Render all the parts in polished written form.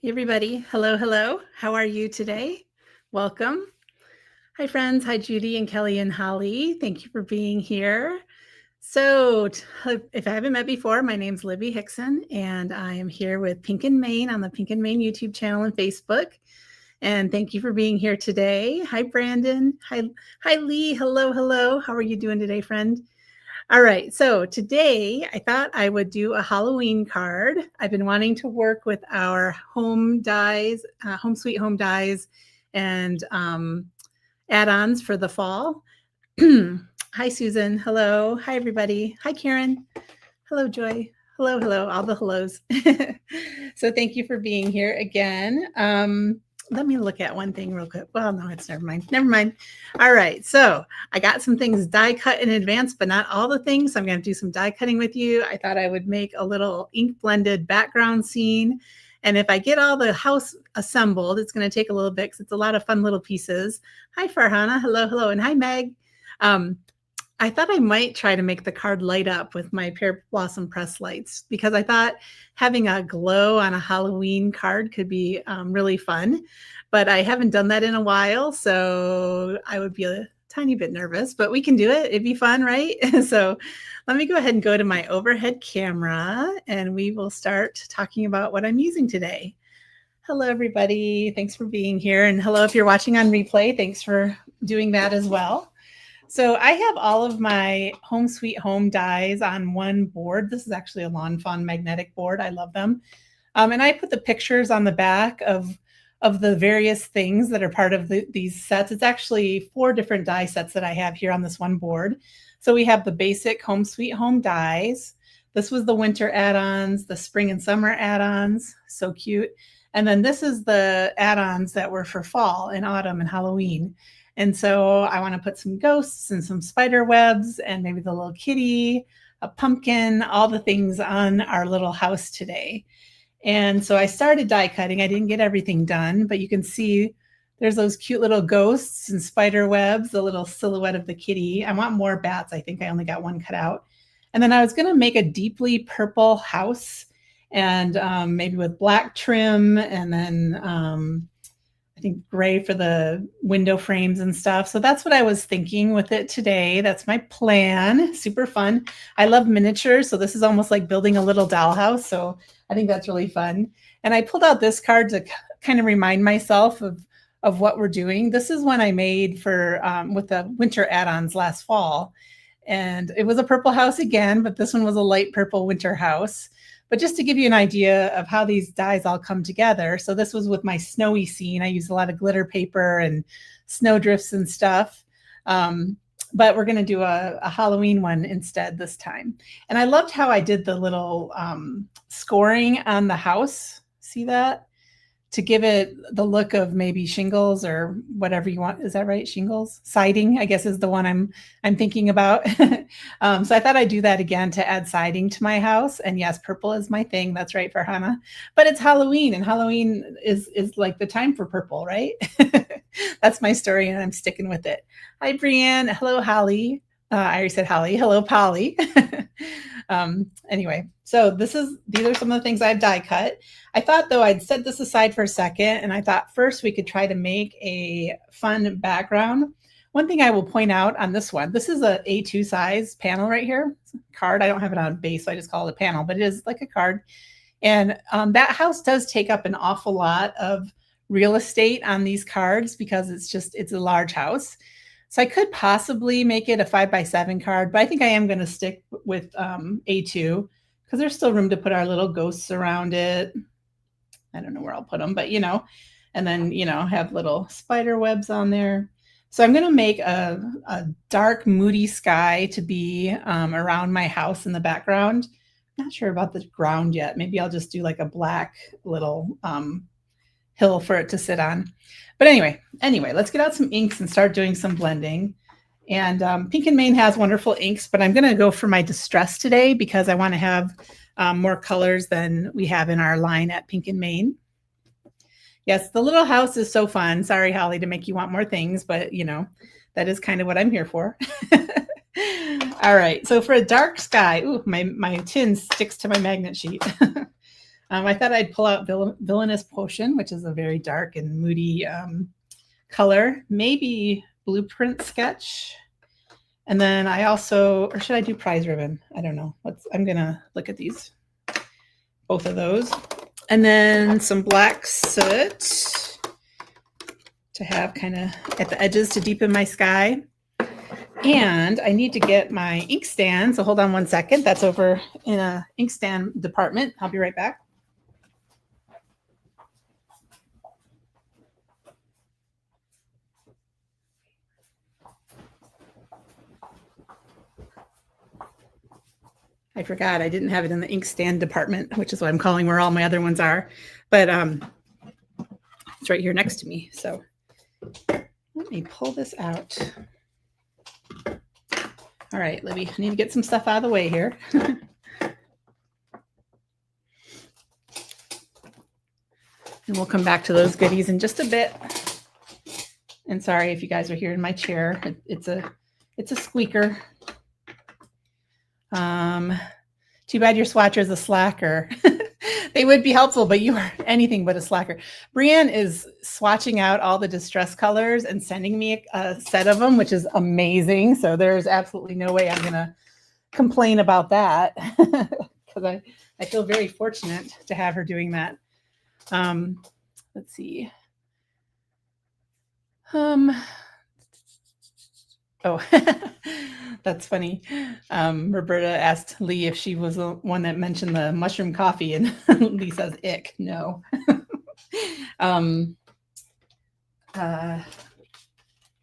Hey everybody. Hello, hello. How are you today? Welcome. Hi friends. Hi Judy and Kelly and Holly. Thank you for being here. So, if I haven't met before, my name's Libby Hickson and I am here with Pink and Maine on the Pink and Maine YouTube channel and Facebook. And thank you for being here today. Hi Brandon. Hi Lee. Hello, hello. How are you doing today, friend? All right, so today I thought I would do a Halloween card. I've been wanting to work with our home dyes, home sweet home dyes, and add-ons for the fall. Hi, Susan. Hello. Hi, everybody. Hi, Karen. Hello, Joy. Hello, hello. All the hellos. So thank you for being here again. Let me look at one thing real quick. Well, no, it's never mind. Never mind. All right. So I got some things die cut in advance, but not all the things. So I'm going to do some die cutting with you. I thought I would make a little ink blended background scene. And if I get all the house assembled, it's going to take a little bit because it's a lot of fun little pieces. Hi, Farhana. Hello, hello. And hi, Meg. I thought I might try to make the card light up with my Pear Blossom Press lights because I thought having a glow on a Halloween card could be really fun, but I haven't done that in a while, so I would be a tiny bit nervous, but we can do it. It'd be fun, right? So let me go ahead and go to my overhead camera and we will start talking about what I'm using today. Hello, everybody. Thanks for being here. And hello, if you're watching on replay, thanks for doing that as well. So I have all of my Home Sweet Home dies on one board. This is actually a Lawn Fawn magnetic board. I love them. And I put the pictures on the back of the various things that are part of these sets. It's actually 4 different die sets that I have here on this one board. So we have the basic Home Sweet Home dies. This was the winter add-ons, the spring and summer add-ons. So cute. And then this is the add-ons that were for fall and autumn and Halloween. And so I want to put some ghosts and some spider webs and maybe the little kitty, a pumpkin, all the things on our little house today. And so I started die cutting. I didn't get everything done, but you can see there's those cute little ghosts and spider webs, the little silhouette of the kitty. I want more bats. I think I only got one cut out. And then I was going to make a deeply purple house and maybe with black trim and then I think gray for the window frames and stuff. So that's what I was thinking with it today. That's my plan. Super fun. I love miniatures. So this is almost like building a little dollhouse. So I think that's really fun. And I pulled out this card to kind of remind myself of what we're doing. This is one I made for with the winter add-ons last fall. And it was a purple house again, but this one was a light purple winter house. But just to give you an idea of how these dies all come together. So this was with my snowy scene. I used a lot of glitter paper and snow drifts and stuff. But we're going to do a Halloween one instead this time. And I loved how I did the little scoring on the house. See that? To give it the look of maybe shingles or whatever you want. Is that right? Shingles? Siding, I guess, is the one I'm thinking about. So I thought I'd do that again to add siding to my house. And yes, purple is my thing. That's right, Farhana. But it's Halloween, and Halloween is like the time for purple, right? That's my story, and I'm sticking with it. Hi, Brienne. Hello, Holly. I already said Holly. Hello, Polly. Anyway, so these are some of the things I've die cut. I thought though I'd set this aside for a second, and I thought first we could try to make a fun background. One thing I will point out on this one, this is a A2 size panel right here, card. I don't have it on base, so I just call it a panel, but it is like a card. And that house does take up an awful lot of real estate on these cards because it's a large house. So I could possibly make it a 5x7 card, but I think I am going to stick with A2 because there's still room to put our little ghosts around it. I don't know where I'll put them, but and then, have little spider webs on there. So I'm going to make a dark, moody sky to be around my house in the background. Not sure about the ground yet. Maybe I'll just do like a black little hill for it to sit on. But anyway, let's get out some inks and start doing some blending. And Pink and Maine has wonderful inks, but I'm going to go for my Distress today because I want to have more colors than we have in our line at Pink and Maine. Yes, the little house is so fun. Sorry, Holly, to make you want more things, but that is kind of what I'm here for. All right, so for a dark sky, ooh, my tin sticks to my magnet sheet. I thought I'd pull out Villainous Potion, which is a very dark and moody color. Maybe Blueprint Sketch. And then I also, or should I do Prize Ribbon? I don't know. I'm going to look at these, both of those. And then some black soot to have kind of at the edges to deepen my sky. And I need to get my inkstand. So hold on one second. That's over in a inkstand department. I'll be right back. I forgot I didn't have it in the inkstand department, which is what I'm calling where all my other ones are. But it's right here next to me. So let me pull this out. All right, Libby, I need to get some stuff out of the way here. And we'll come back to those goodies in just a bit. And sorry if you guys are hearing my chair. It's a squeaker. Too bad your swatcher is a slacker. They would be helpful, but you are anything but a slacker. Brienne is swatching out all the distress colors and sending me a set of them, which is amazing. So there's absolutely no way I'm going to complain about that because I feel very fortunate to have her doing that. Let's see. Oh, that's funny. Roberta asked Lee if she was the one that mentioned the mushroom coffee, and Lee says, ick, no. I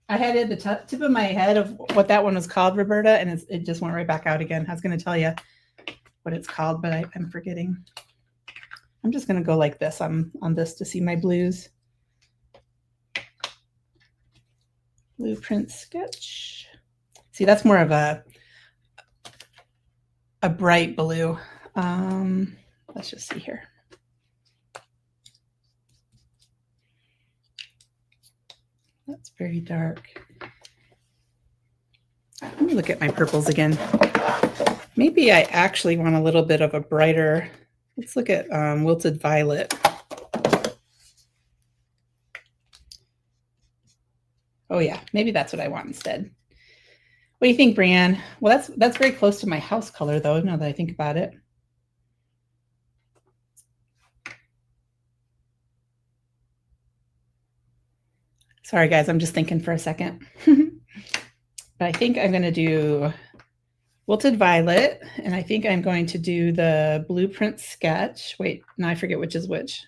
had it at the tip of my head of what that one was called, Roberta, and it just went right back out again. I was going to tell you what it's called, but I'm forgetting. I'm just going to go like this on this to see my blues. Blueprint Sketch. See, that's more of a bright blue. Let's just see here. That's very dark. Let me look at my purples again. Maybe I actually want a little bit of a brighter. Let's look at Wilted Violet. Oh yeah, maybe that's what I want instead. What do you think, Brienne? Well, that's very close to my house color, though, now that I think about it. Sorry, guys, I'm just thinking for a second. But I think I'm going to do Wilted Violet, and I think I'm going to do the Blueprint Sketch. Wait, now I forget which is which.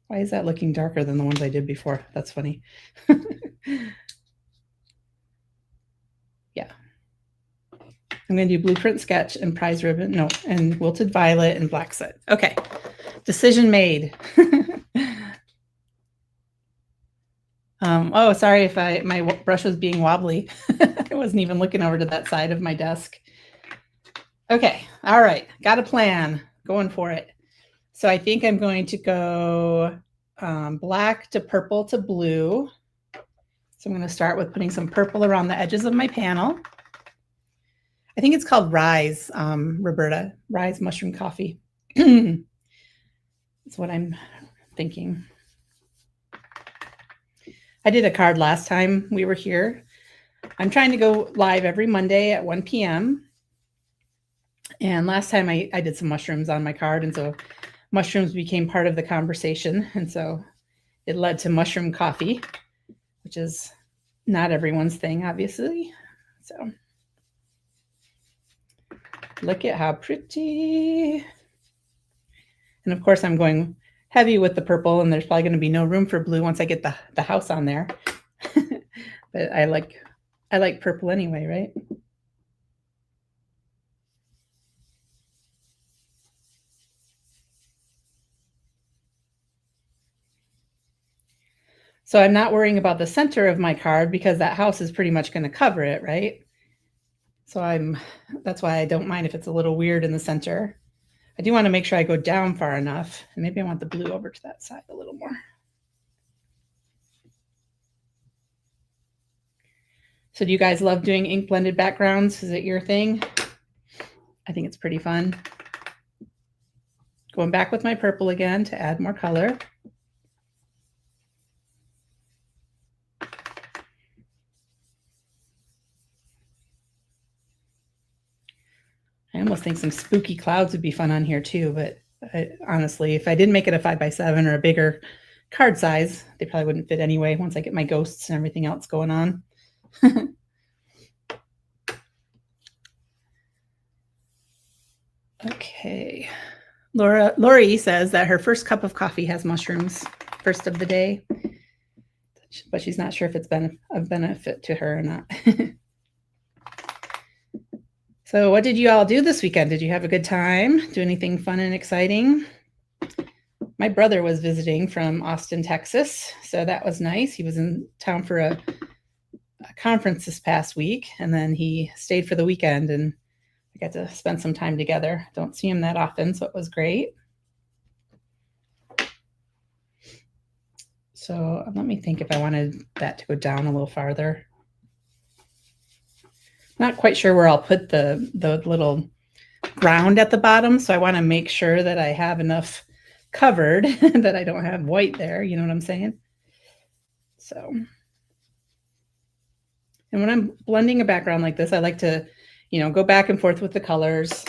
Why is that looking darker than the ones I did before? That's funny. Yeah. I'm going to do Blueprint Sketch and Prize Ribbon. No, and Wilted Violet and Black Soot. Okay. Decision made. Oh, sorry if my brush was being wobbly. I wasn't even looking over to that side of my desk. Okay. All right. Got a plan. Going for it. So I think I'm going to go black to purple to blue. So I'm going to start with putting some purple around the edges of my panel. I think it's called Rise, Roberta. Rise Mushroom Coffee. That's what I'm thinking. I did a card last time we were here. I'm trying to go live every Monday at 1 p.m. And last time I did some mushrooms on my card, and so mushrooms became part of the conversation. And so it led to mushroom coffee, which is not everyone's thing, obviously. So look at how pretty. And of course, I'm going heavy with the purple, and there's probably going to be no room for blue once I get the house on there. But I like purple anyway, right? So I'm not worrying about the center of my card because that house is pretty much going to cover it, right? So that's why I don't mind if it's a little weird in the center. I do want to make sure I go down far enough, and maybe I want the blue over to that side a little more. So do you guys love doing ink blended backgrounds? Is it your thing? I think it's pretty fun. Going back with my purple again to add more color. I almost think some spooky clouds would be fun on here too, but honestly, if I didn't make it a 5x7 or a bigger card size, they probably wouldn't fit anyway once I get my ghosts and everything else going on. Okay. Lori says that her first cup of coffee has mushrooms, first of the day, but she's not sure if it's been of benefit to her or not. So what did you all do this weekend? Did you have a good time? Do anything fun and exciting? My brother was visiting from Austin, Texas, so that was nice. He was in town for a conference this past week, and then he stayed for the weekend, and I got to spend some time together. Don't see him that often, so it was great. So let me think if I wanted that to go down a little farther. Not quite sure where I'll put the little ground at the bottom, so I want to make sure that I have enough covered that I don't have white there, you know what I'm saying? So, and when I'm blending a background like this, I like to, go back and forth with the colors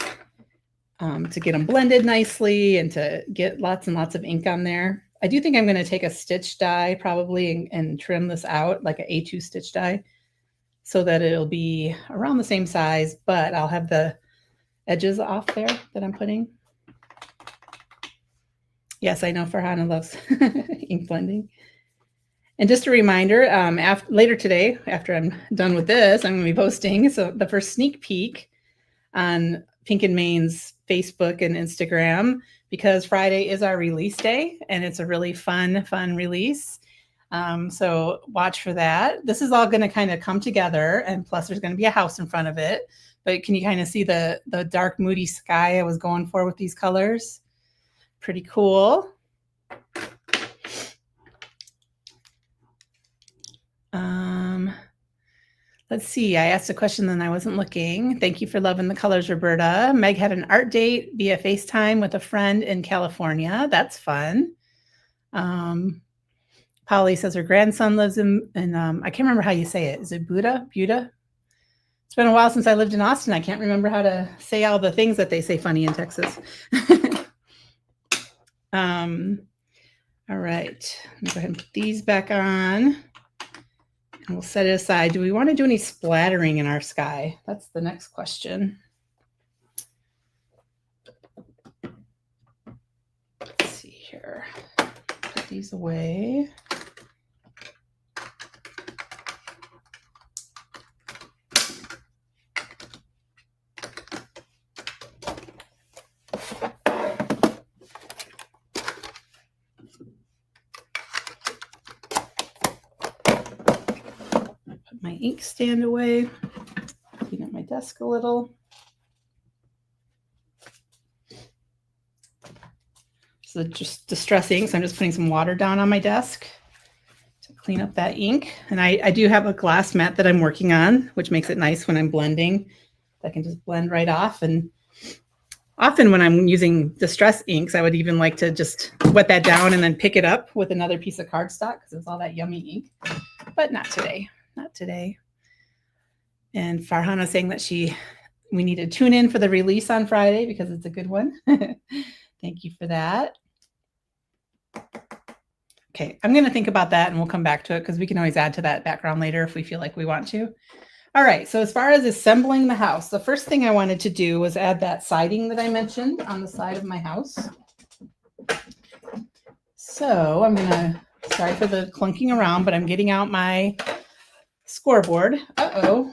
to get them blended nicely and to get lots and lots of ink on there. I do think I'm going to take a stitch die probably and trim this out like an A2 stitch die so that it'll be around the same size, but I'll have the edges off there that I'm putting. Yes, I know Farhana loves ink blending. And just a reminder, later today, after I'm done with this, I'm going to be posting the first sneak peek on Pink and Main's Facebook and Instagram, because Friday is our release day, and it's a really fun release. So watch for that. This is all going to kind of come together, and plus there's going to be a house in front of it. But can you kind of see the dark, moody sky I was going for with these colors? Pretty cool. Let's see. I asked a question, then I wasn't looking. Thank you for loving the colors, Roberta. Meg had an art date via FaceTime with a friend in California. That's fun. Polly says her grandson lives in I can't remember how you say it. Is it Buda? It's been a while since I lived in Austin. I can't remember how to say all the things that they say funny in Texas. All right. Let me go ahead and put these back on. And we'll set it aside. Do we want to do any splattering in our sky? That's the next question. Let's see here. Put these away. My ink stand away, clean up my desk a little. So just distress ink, so I'm just putting some water down on my desk to clean up that ink. And I do have a glass mat that I'm working on, which makes it nice when I'm blending. I can just blend right off. And often when I'm using distress inks, I would even like to just wet that down and then pick it up with another piece of cardstock because it's all that yummy ink. But not today. Not today. And Farhana saying that we need to tune in for the release on Friday because it's a good one. Thank you for that. Okay, I'm going to think about that and we'll come back to it because we can always add to that background later if we feel like we want to. All right, so as far as assembling the house, the first thing I wanted to do was add that siding that I mentioned on the side of my house. So I'm going to, sorry for the clunking around, but I'm getting out my scoreboard.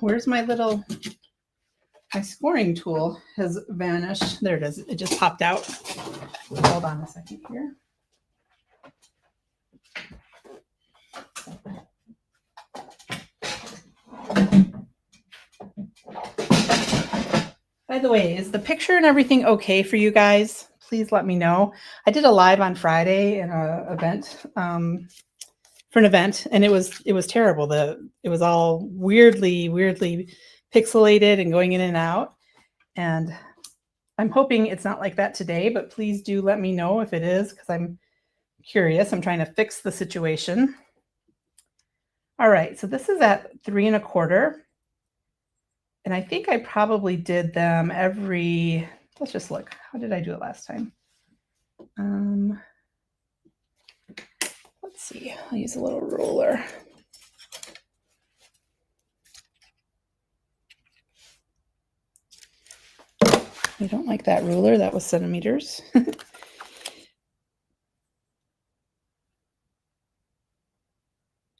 Where's my scoring tool has vanished. There it is. It just popped out. Hold on a second here. By the way, is the picture and everything okay for you guys? Please let me know. I did a live on Friday in an event for an event, and it was terrible. It was all weirdly pixelated and going in and out. And I'm hoping it's not like that today, but please do let me know if it is, because I'm curious. I'm trying to fix the situation. All right, so this is at 3 1/4. And I think I probably did them every, let's just look. How did I do it last time? Let's see, I'll use a little ruler. I don't like that ruler, that was centimeters.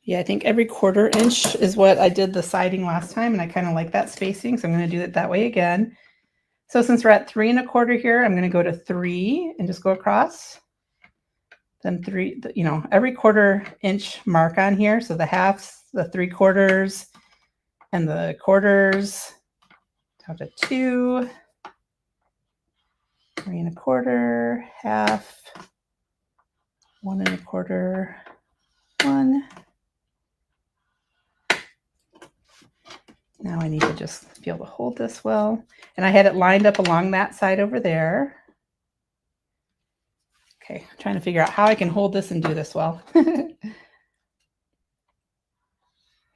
Yeah, I think every 1/4 inch is what I did the siding last time, and I kind of like that spacing, so I'm going to do it that way again. So since we're at 3 1/4 here, I'm going to go to 3 and just go across. Then 3, you know, every 1/4 inch mark on here. So the halves, the 3/4, and the quarters down to 2, 3 1/4, half, 1 1/4, 1. Now I need to just be able to hold this well. And I had it lined up along that side over there. Okay, I'm trying to figure out how I can hold this and do this well.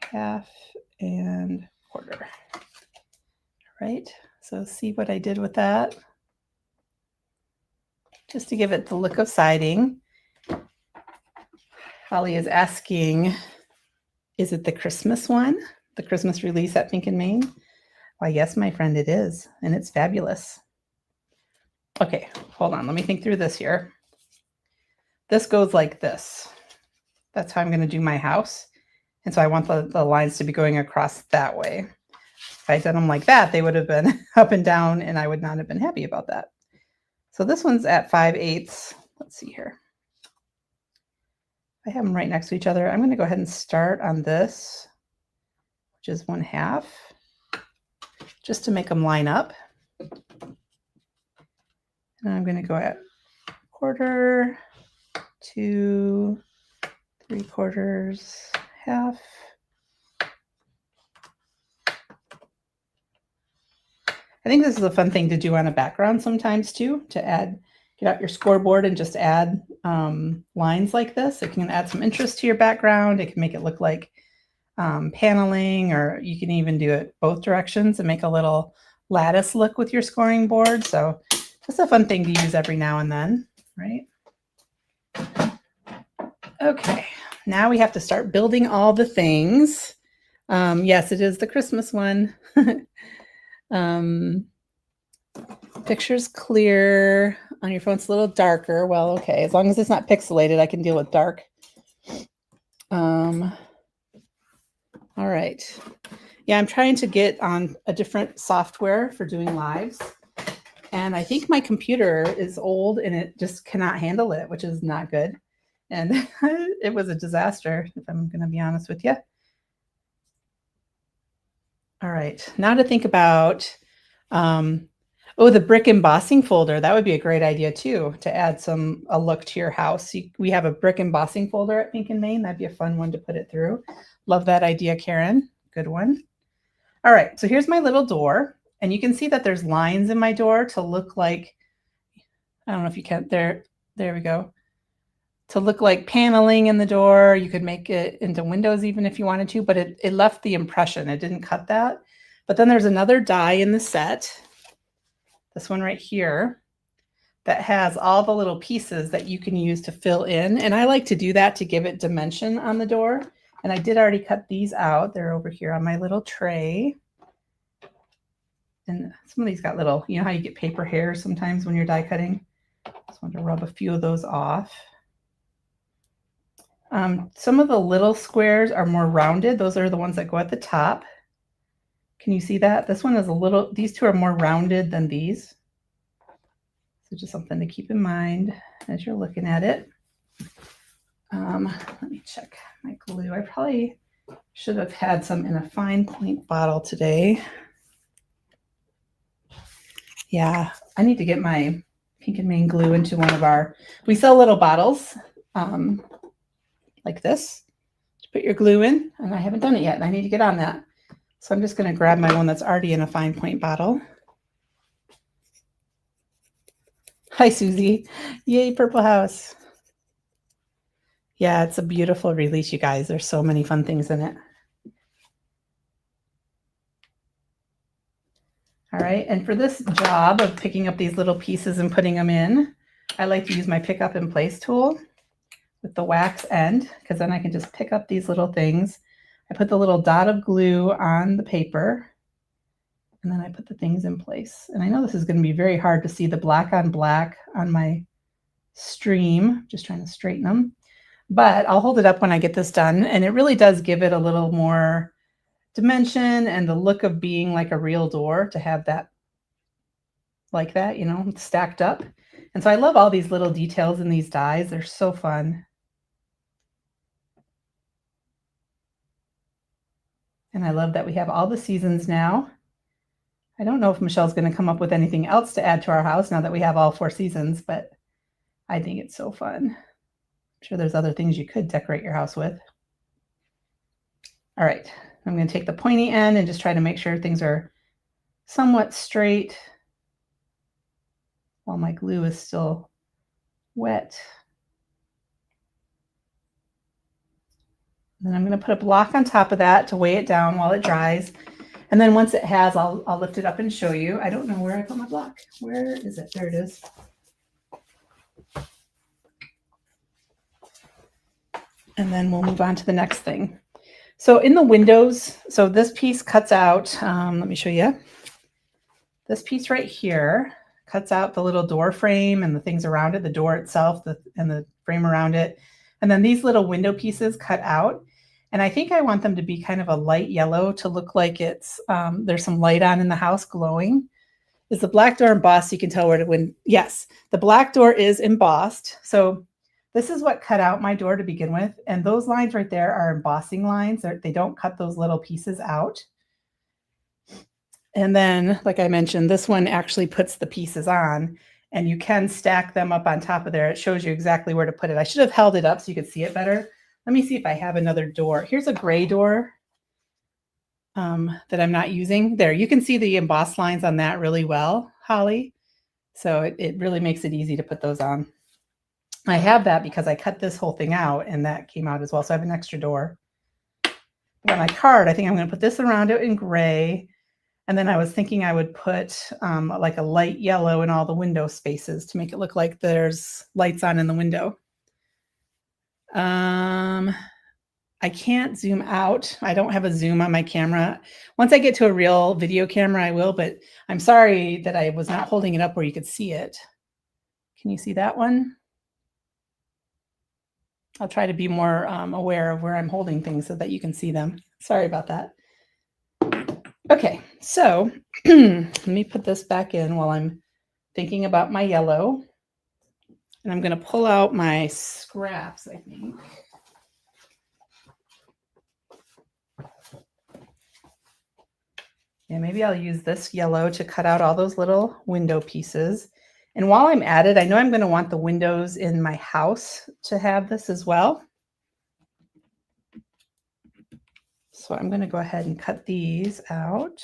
Half and 1/4. All right, so see what I did with that. Just to give it the look of siding. Holly is asking, is it the Christmas one? The Christmas release at Pink and Main? Why, yes, my friend, it is, and it's fabulous. Okay, hold on, let me think through this here. This goes like this. That's how I'm going to do my house. And so I want the lines to be going across that way. If I did them like that, they would have been up and down, and I would not have been happy about that. So this one's at 5/8. Let's see here. I have them right next to each other. I'm going to go ahead and start on this, which is 1/2, just to make them line up. And I'm going to go at 1/4, 2, 3/4, half. I think this is a fun thing to do on a background sometimes too, to add, get out your scoreboard and just add lines like this. It can add some interest to your background. It can make it look like paneling, or you can even do it both directions and make a little lattice look with your scoring board. So just a fun thing to use every now and then, right? Okay, now we have to start building all the things. Yes, it is the Christmas one. Picture's clear on your phone. It's a little darker. Well, okay, as long as it's not pixelated, I can deal with dark. All right. Yeah, I'm trying to get on a different software for doing lives. And I think my computer is old and it just cannot handle it, which is not good. And it was a disaster, if I'm going to be honest with you. All right, now to think about, the brick embossing folder. That would be a great idea too, to add a look to your house. We have a brick embossing folder at Pink and Main. That'd be a fun one to put it through. Love that idea, Karen. Good one. All right, so here's my little door. And you can see that there's lines in my door to look like, I don't know if you can, there we go. To look like paneling in the door. You could make it into windows even if you wanted to, but it left the impression. It didn't cut that. But then there's another die in the set, this one right here, that has all the little pieces that you can use to fill in. And I like to do that to give it dimension on the door. And I did already cut these out. They're over here on my little tray. And some of these got little, you know how you get paper hairs sometimes when you're die cutting? Just wanted to rub a few of those off. Some of the little squares are more rounded. Those are the ones that go at the top. Can you see that? This one is a little, these two are more rounded than these. So just something to keep in mind as you're looking at it. Let me check my glue. I probably should have had some in a fine point bottle today. Yeah, I need to get my Pink and Main glue into one of our, we sell little bottles like this. put your glue in, and I haven't done it yet, and I need to get on that. So I'm just going to grab my one that's already in a fine point bottle. Hi, Susie. Yay, Purple House. Yeah, it's a beautiful release, you guys. There's so many fun things in it. All right, and for this job of picking up these little pieces and putting them in, I like to use my pick up and place tool with the wax end, because then I can just pick up these little things. I put the little dot of glue on the paper, and then I put the things in place. And I know this is going to be very hard to see the black on my stream. Just trying to straighten them. But I'll hold it up when I get this done, and it really does give it a little more dimension and the look of being like a real door, to have that like that, you know, stacked up. And so I love all these little details in these dies. They're so fun. And I love that we have all the seasons now. I don't know if Michelle's going to come up with anything else to add to our house now that we have all 4 seasons, but I think it's so fun. I'm sure there's other things you could decorate your house with. All right, I'm going to take the pointy end and just try to make sure things are somewhat straight while my glue is still wet. Then I'm going to put a block on top of that to weigh it down while it dries. And then once it has, I'll lift it up and show you. I don't know where I put my block. Where is it? There it is. And then we'll move on to the next thing. So in the windows, so this piece cuts out, let me show you. This piece right here cuts out the little door frame and the things around it, the door itself, and the frame around it. And then these little window pieces cut out. And I think I want them to be kind of a light yellow to look like it's, there's some light on in the house glowing. Is the black door embossed? You can tell where to win. Yes, the black door is embossed. So this is what cut out my door to begin with. And those lines right there are embossing lines. They don't cut those little pieces out. And then, like I mentioned, this one actually puts the pieces on, and you can stack them up on top of there. It shows you exactly where to put it. I should have held it up so you could see it better. Let me see if I have another door. Here's a gray door that I'm not using. There, you can see the embossed lines on that really well, Holly. So it really makes it easy to put those on. I have that because I cut this whole thing out, and that came out as well. So I have an extra door. But on my card, I think I'm going to put this around it in gray. And then I was thinking I would put like a light yellow in all the window spaces to make it look like there's lights on in the window. I can't zoom out. I don't have a zoom on my camera. Once I get to a real video camera, I will, but I'm sorry that I was not holding it up where you could see it. Can you see that one? I'll try to be more aware of where I'm holding things so that you can see them. Sorry about that. Okay, so let me put this back in while I'm thinking about my yellow. And I'm going to pull out my scraps, I think. And maybe I'll use this yellow to cut out all those little window pieces. And while I'm at it, I know I'm going to want the windows in my house to have this as well. So I'm going to go ahead and cut these out.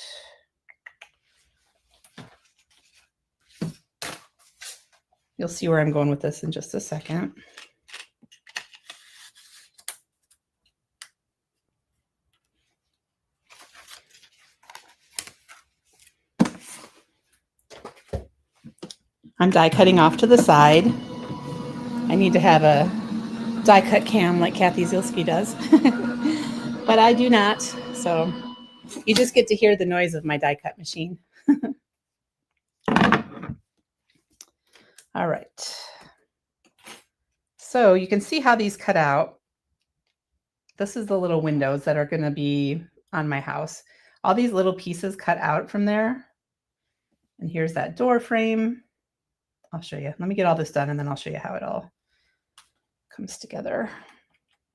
You'll see where I'm going with this in just a second. I'm die cutting off to the side. I need to have a die cut cam like Kathy Zielski does, but I do not. So you just get to hear the noise of my die cut machine. All right. So you can see how these cut out. This is the little windows that are going to be on my house. All these little pieces cut out from there. And here's that door frame. I'll show you. Let me get all this done and then I'll show you how it all comes together.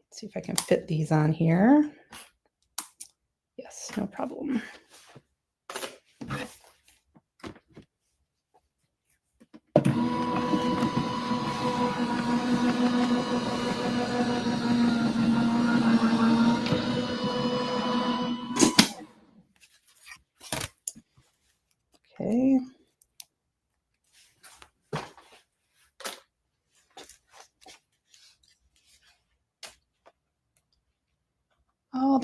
Let's see if I can fit these on here. Yes, no problem.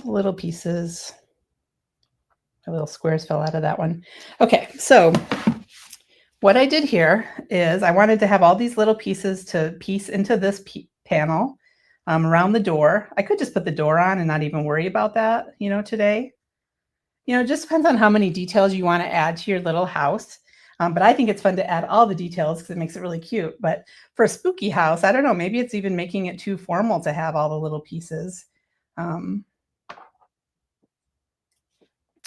little pieces. The little squares fell out of that one. Okay, so what I did here is I wanted to have all these little pieces to piece into this panel around the door. I could just put the door on and not even worry about that, today. It just depends on how many details you want to add to your little house. But I think it's fun to add all the details because it makes it really cute. But for a spooky house, I don't know, maybe it's even making it too formal to have all the little pieces.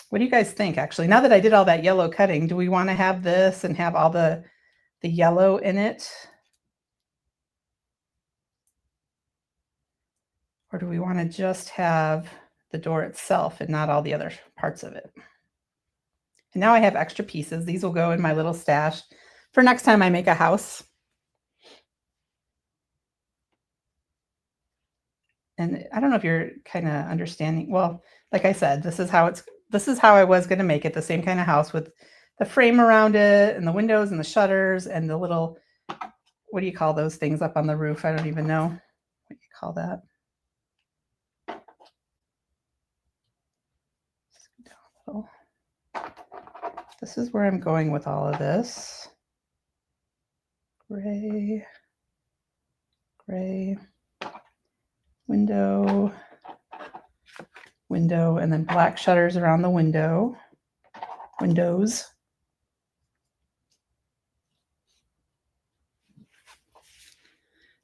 What do you guys think, actually? Now that I did all that yellow cutting, do we want to have this and have all the yellow in it? Or do we want to just have the door itself and not all the other parts of it? And now I have extra pieces. These will go in my little stash for next time I make a house. And I don't know if you're kind of understanding. Well, like I said, this is how I was going to make it, the same kind of house with the frame around it and the windows and the shutters and the little, what do you call those things up on the roof? I don't even know what you call that. This is where I'm going with all of this. Gray, window, and then black shutters around the windows.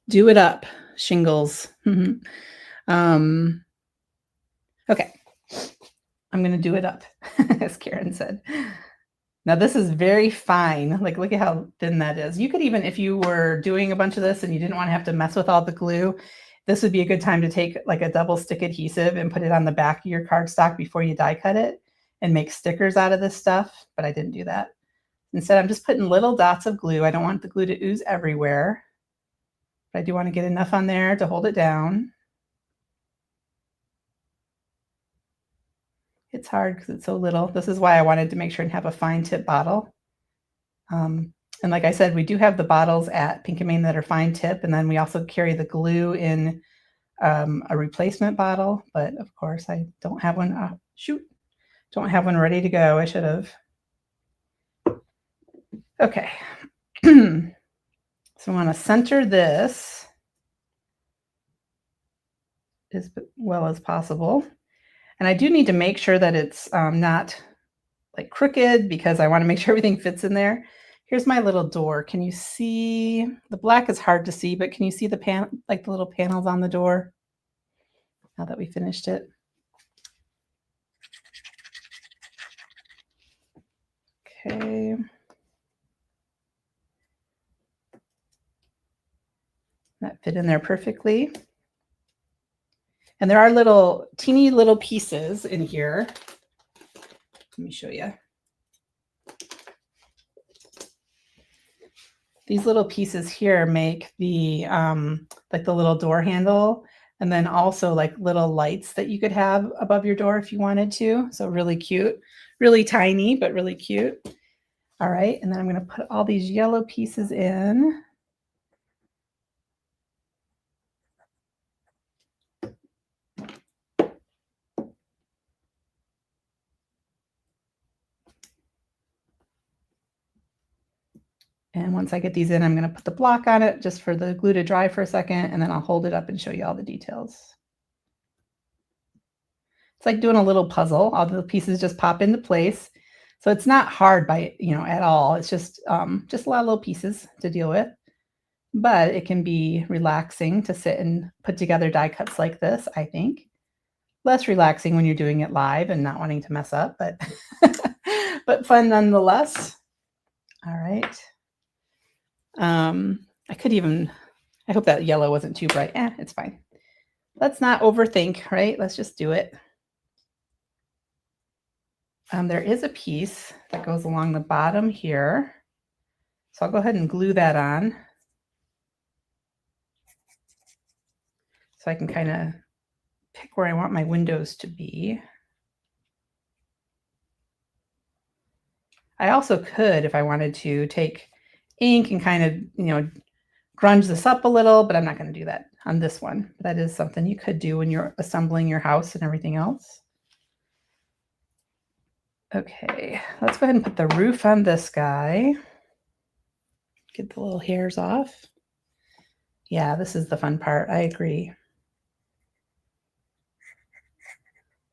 Do it up, shingles. Okay, I'm going to do it up, as Karen said. Now this is very fine. Like, look at how thin that is. You could even, if you were doing a bunch of this and you didn't want to have to mess with all the glue, this would be a good time to take like a double stick adhesive and put it on the back of your cardstock before you die cut it and make stickers out of this stuff. But I didn't do that. Instead, I'm just putting little dots of glue. I don't want the glue to ooze everywhere, but I do want to get enough on there to hold it down. It's hard because it's so little. This is why I wanted to make sure and have a fine tip bottle. And like I said, we do have the bottles at Pink & Main that are fine tip. And then we also carry the glue in a replacement bottle. But of course, I don't have one. Don't have one ready to go. I should have. Okay. So I want to center this as well as possible. And I do need to make sure that it's not like crooked because I want to make sure everything fits in there. Here's my little door. Can you see? The black is hard to see, but can you see the like the little panels on the door now that we finished it? Okay. That fit in there perfectly. And there are teeny little pieces in here. Let me show you. These little pieces here make the like the little door handle, and then also like little lights that you could have above your door if you wanted to. So really cute, really tiny, but really cute. All right, and then I'm going to put all these yellow pieces in. And once I get these in, I'm going to put the block on it just for the glue to dry for a second, and then I'll hold it up and show you all the details. It's like doing a little puzzle. All the pieces just pop into place. So it's not hard at all. It's just a lot of little pieces to deal with. But it can be relaxing to sit and put together die cuts like this, I think. Less relaxing when you're doing it live and not wanting to mess up, but but fun nonetheless. All right. I hope that yellow wasn't too bright. It's fine. Let's not overthink, right? Let's just do it. There is a piece that goes along the bottom here. So I'll go ahead and glue that on. So I can kind of pick where I want my windows to be. I also could, if I wanted to, take ink and kind of, grunge this up a little, but I'm not going to do that on this one. That is something you could do when you're assembling your house and everything else. Okay, let's go ahead and put the roof on this guy. Get the little hairs off. Yeah, this is the fun part. I agree.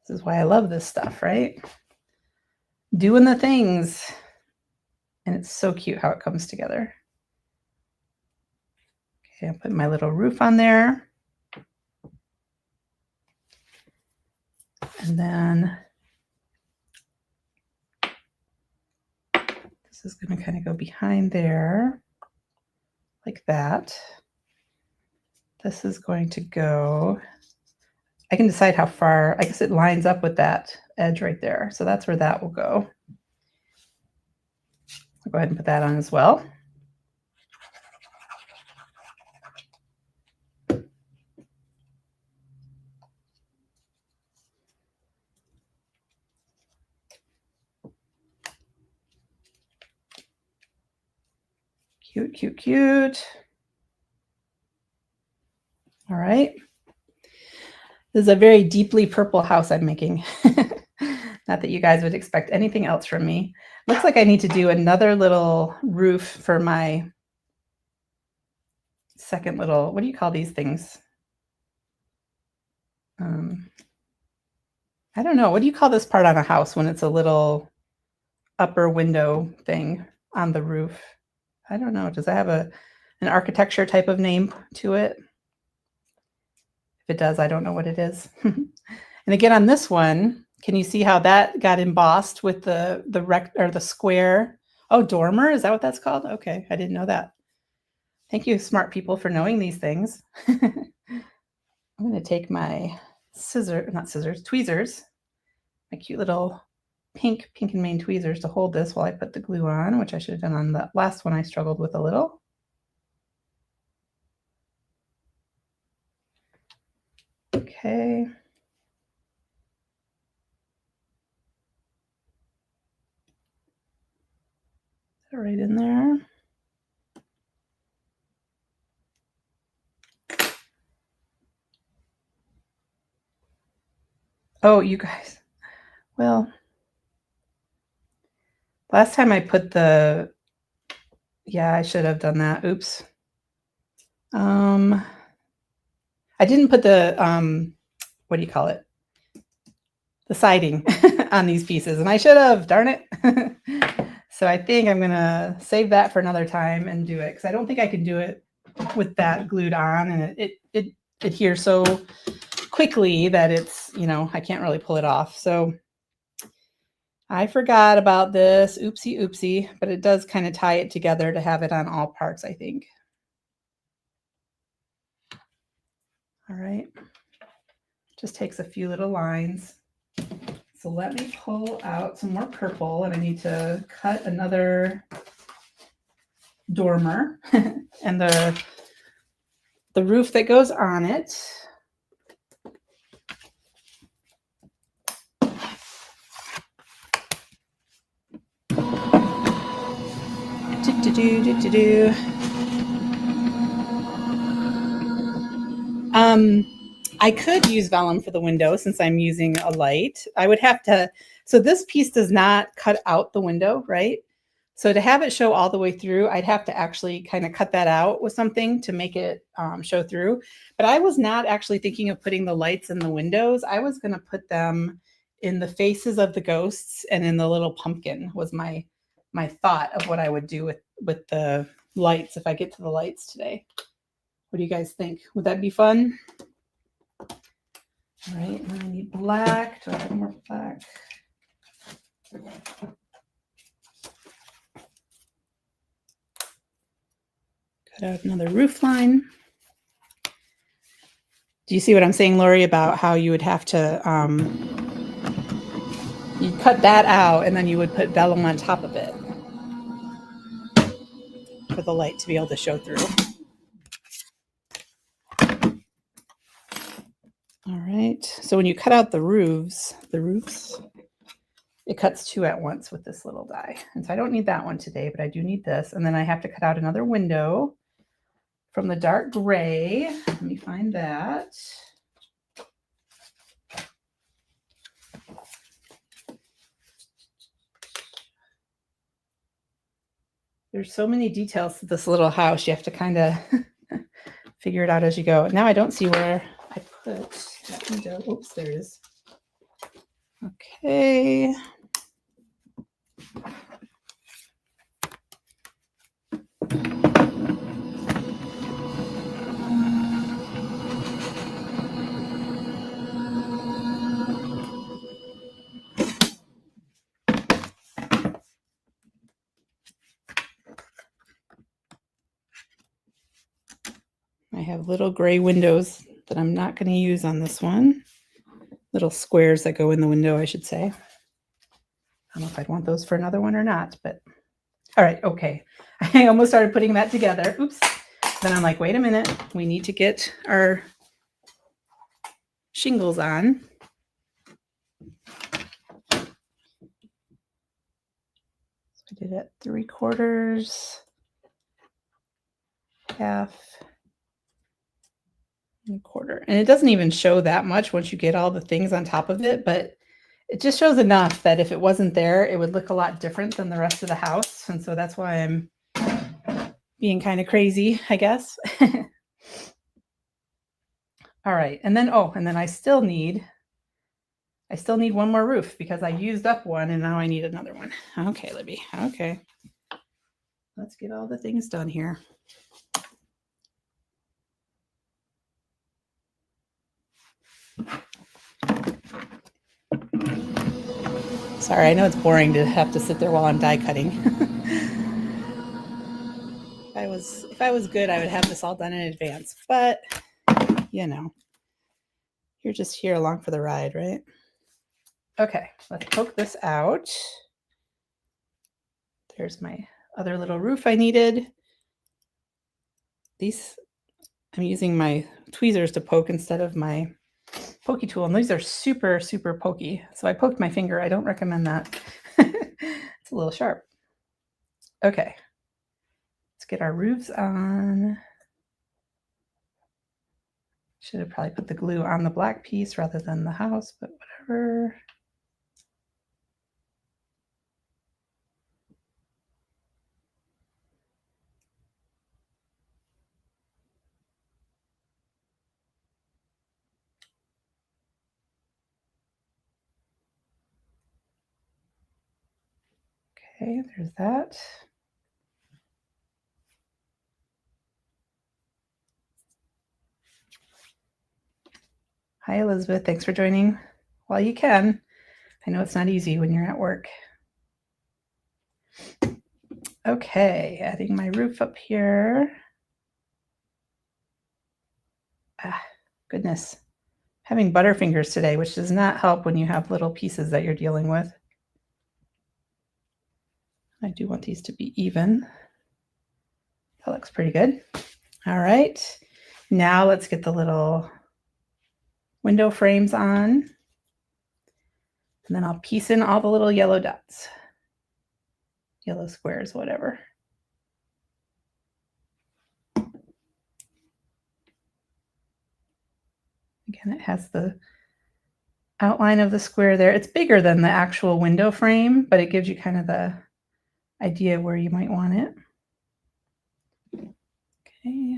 This is why I love this stuff, right? Doing the things. And it's so cute how it comes together. Okay, I'll put my little roof on there. And then this is going to kind of go behind there like that. This is going to go, I can decide how far, I guess it lines up with that edge right there. So that's where that will go. I'll go ahead and put that on as well. Cute, cute, cute. All right. This is a very deeply purple house I'm making. Not that you guys would expect anything else from me. Looks like I need to do another little roof for my second little, what do you call these things? I don't know. What do you call this part on a house when it's a little upper window thing on the roof? I don't know. Does that have an architecture type of name to it? If it does, I don't know what it is. And again, on this one, can you see how that got embossed with the square? Oh, dormer, is that what that's called? Okay, I didn't know that. Thank you, smart people, for knowing these things. I'm going to take my tweezers, my cute little pink and Maine tweezers to hold this while I put the glue on, which I should have done on the last one I struggled with a little. Okay. Right in there. Oh, you guys. Well, last time I put the, yeah, I should have done that. Oops. I didn't put the, what do you call it? The siding on these pieces, and I should have, darn it. So I think I'm going to save that for another time and do it, because I don't think I can do it with that glued on, and it adheres so quickly that it's, I can't really pull it off. So I forgot about this. Oopsie, oopsie. But it does kind of tie it together to have it on all parts, I think. All right. Just takes a few little lines. So let me pull out some more purple, and I need to cut another dormer and the roof that goes on it. I could use vellum for the window since I'm using a light. I would have to, so this piece does not cut out the window, right? So to have it show all the way through, I'd have to actually kind of cut that out with something to make it show through. But I was not actually thinking of putting the lights in the windows. I was going to put them in the faces of the ghosts and in the little pumpkin was my thought of what I would do with the lights if I get to the lights today. What do you guys think? Would that be fun? All right, and then I need black. Do I have more black? Cut out another roof line. Do you see what I'm saying, Lori, about how you would have to, you'd cut that out and then you would put vellum on top of it for the light to be able to show through. All right, so when you cut out the roofs, it cuts two at once with this little die. And so I don't need that one today, but I do need this. And then I have to cut out another window. from the dark gray. Let me find that. There's so many details to this little house. You have to kind of figure it out as you go. Now I don't see where I put that window. Oops, there it is. Okay. I have little gray windows that I'm not going to use on this one. Little squares that go in the window, I should say. I don't know if I'd want those for another one or not, but all right, okay. I almost started putting that together. Oops. Then I'm like, wait a minute. We need to get our shingles on. So I did it 3/4, half, and 1/4. And it doesn't even show that much once you get all the things on top of it, but it just shows enough that if it wasn't there, it would look a lot different than the rest of the house. And so that's why I'm being kind of crazy, I guess. All right. And then, and then I still need one more roof because I used up one and now I need another one. Okay, Libby. Okay. Let's get all the things done here. Sorry, I know it's boring to have to sit there while I'm die cutting. If I was good, I would have this all done in advance, but you know, you're just here along for the ride, right? Okay, let's poke this out. There's my other little roof I needed. I'm using my tweezers to poke instead of my pokey tool, and these are super, super pokey. So I poked my finger. I don't recommend that. It's a little sharp. Okay, let's get our roofs on. Should have probably put the glue on the black piece rather than the house, but whatever. Okay, there's that. Hi, Elizabeth. Thanks for joining while you can. I know it's not easy when you're at work. Okay, adding my roof up here. Goodness. Having butterfingers today, which does not help when you have little pieces that you're dealing with. I do want these to be even. That looks pretty good. All right. Now let's get the little window frames on. And then I'll piece in all the little yellow dots. Yellow squares, whatever. Again, it has the outline of the square there. It's bigger than the actual window frame, but it gives you kind of the idea of where you might want it. Okay.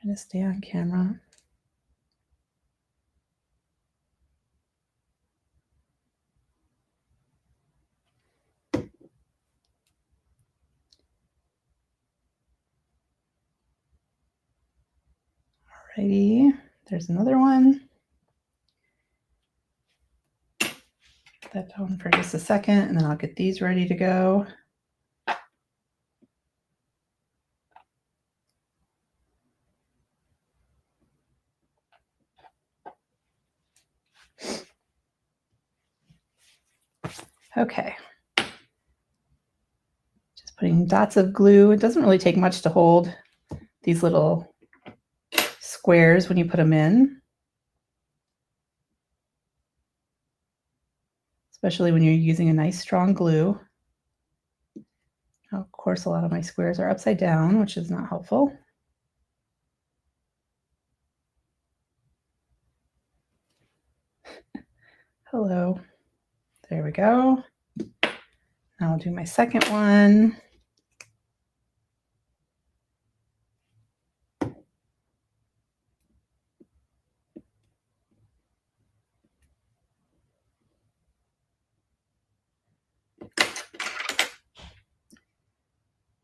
Trying to stay on camera. Alrighty, there's another one. Put that down for just a second, and then I'll get these ready to go. Okay. Just putting dots of glue. It doesn't really take much to hold these little squares when you put them in, especially when you're using a nice strong glue. course, a lot of my squares are upside down, which is not helpful. Hello. There we go. Now I'll do my second one.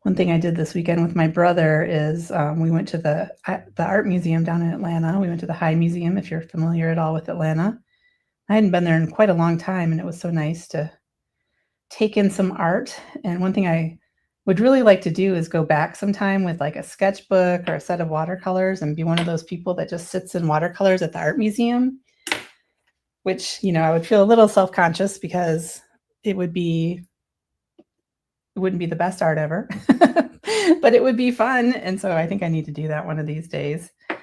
One thing I did this weekend with my brother is we went to the art museum down in Atlanta. We went to the High Museum, if you're familiar at all with Atlanta. I hadn't been there in quite a long time, and it was so nice to take in some art. And one thing I would really like to do is go back sometime with like a sketchbook or a set of watercolors and be one of those people that just sits in watercolors at the art museum, which, I would feel a little self-conscious because it wouldn't be the best art ever, but it would be fun. And so I think I need to do that one of these days. I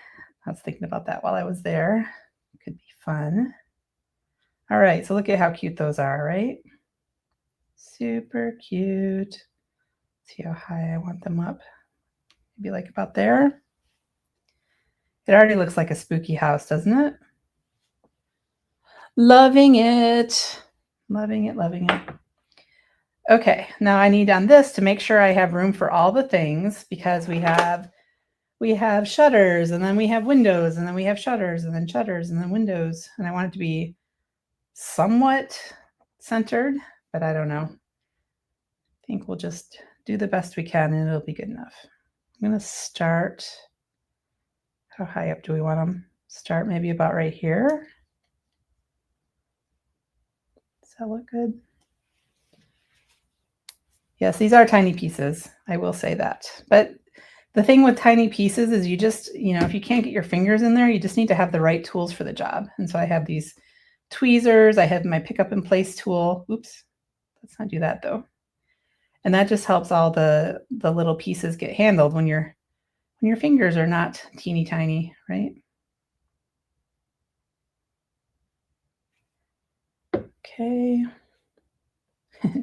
was thinking about that while I was there. It could be fun. All right, so look at how cute those are, right? Super cute. See how high I want them up. Maybe like about there. It already looks like a spooky house, doesn't it? Loving it. Loving it, loving it. Okay, now I need on this to make sure I have room for all the things because we have shutters and then we have windows and then we have shutters and then shutters and then windows. And I want it to be somewhat centered, but I don't know. I think we'll just do the best we can and it'll be good enough. I'm going to start. How high up do we want them? Start maybe about right here. Does that look good? Yes, these are tiny pieces. I will say that. But the thing with tiny pieces is you just, if you can't get your fingers in there, you just need to have the right tools for the job. And so I have these tweezers. I have my pick up and place tool. Oops, let's not do that though. And that just helps all the little pieces get handled when your fingers are not teeny tiny, right? Okay.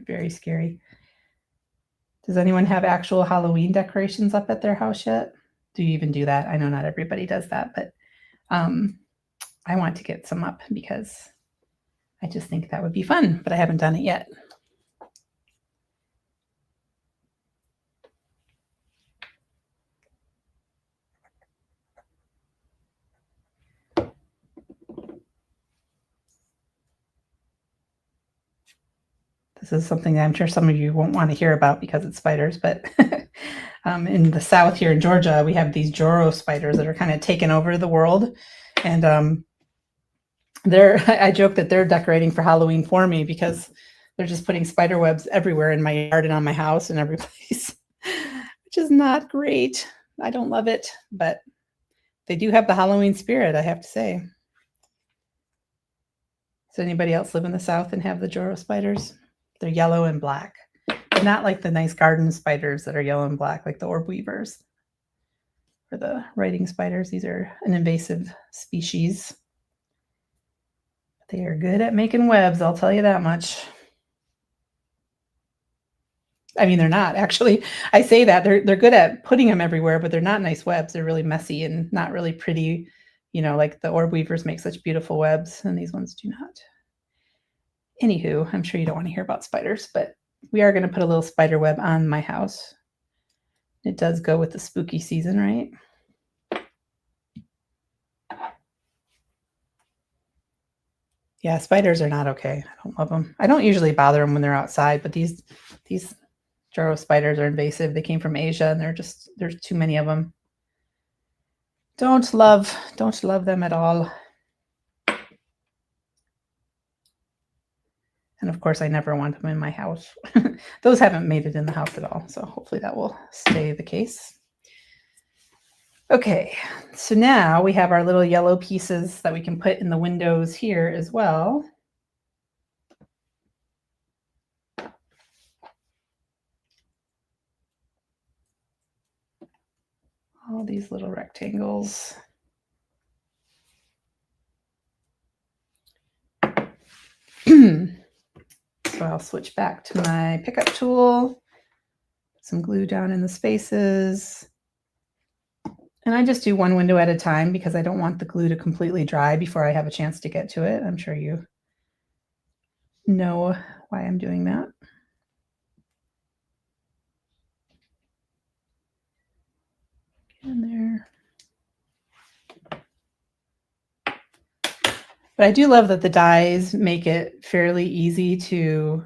Very scary. Does anyone have actual Halloween decorations up at their house yet? Do you even do that? I know not everybody does that, but I want to get some up because I just think that would be fun, but I haven't done it yet. This is something that I'm sure some of you won't want to hear about because it's spiders, but in the South here in Georgia, we have these Joro spiders that are kind of taking over the world. And I joke that they're decorating for Halloween for me because they're just putting spider webs everywhere in my yard and on my house and every place, which is not great. I don't love it, but they do have the Halloween spirit, I have to say. Does anybody else live in the South and have the Joro spiders? They're yellow and black. They're not like the nice garden spiders that are yellow and black, like the orb weavers or the writing spiders. These are an invasive species. They are good at making webs, I'll tell you that much. I mean, they're not actually. I say that they're good at putting them everywhere, but they're not nice webs. They're really messy and not really pretty. Like the orb weavers make such beautiful webs, and these ones do not. Anywho, I'm sure you don't want to hear about spiders, but we are going to put a little spider web on my house. It does go with the spooky season, right? Yeah, spiders are not okay. I don't love them. I don't usually bother them when they're outside, but these Joro spiders are invasive. They came from Asia, and there's too many of them. Don't love them at all. And of course, I never want them in my house. Those haven't made it in the house at all, so hopefully that will stay the case. Okay, so now we have our little yellow pieces that we can put in the windows here as well. All these little rectangles. So I'll switch back to my pickup tool. some glue down in the spaces. And I just do one window at a time because I don't want the glue to completely dry before I have a chance to get to it. I'm sure you know why I'm doing that. Get in there. But I do love that the dies make it fairly easy to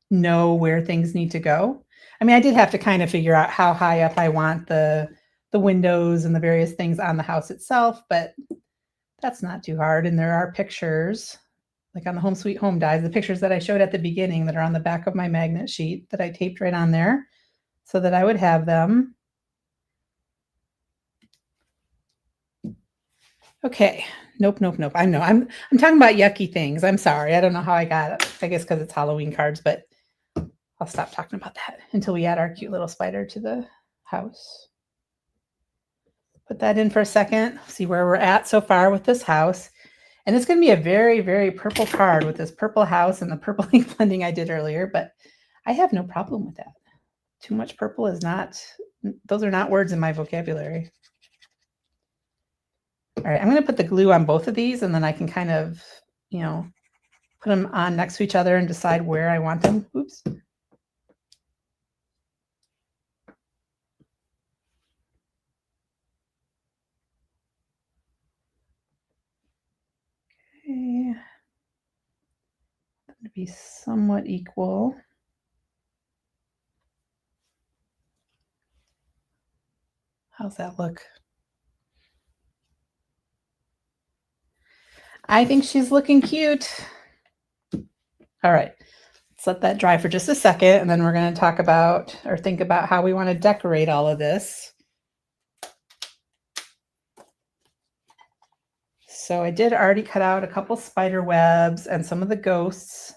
know where things need to go. I mean, I did have to kind of figure out how high up I want the windows and the various things on the house itself, but that's not too hard. And there are pictures, like on the Home Sweet Home dies, the pictures that I showed at the beginning that are on the back of my magnet sheet that I taped right on there so that I would have them. Okay. Nope. I know. I'm talking about yucky things. I'm sorry. I don't know how I got it. I guess because it's Halloween cards, but I'll stop talking about that until we add our cute little spider to the house. Put that in for a second. See where we're at so far with this house. And it's going to be a very, very purple card with this purple house and the purple ink blending I did earlier, but I have no problem with that. Too much purple is not, those are not words in my vocabulary. All right, I'm going to put the glue on both of these and then I can kind of, put them on next to each other and decide where I want them. Oops. Okay. To be somewhat equal. How's that look? I think she's looking cute. All right, let's let that dry for just a second, and then we're going to talk about or think about how we want to decorate all of this. So I did already cut out a couple spider webs and some of the ghosts.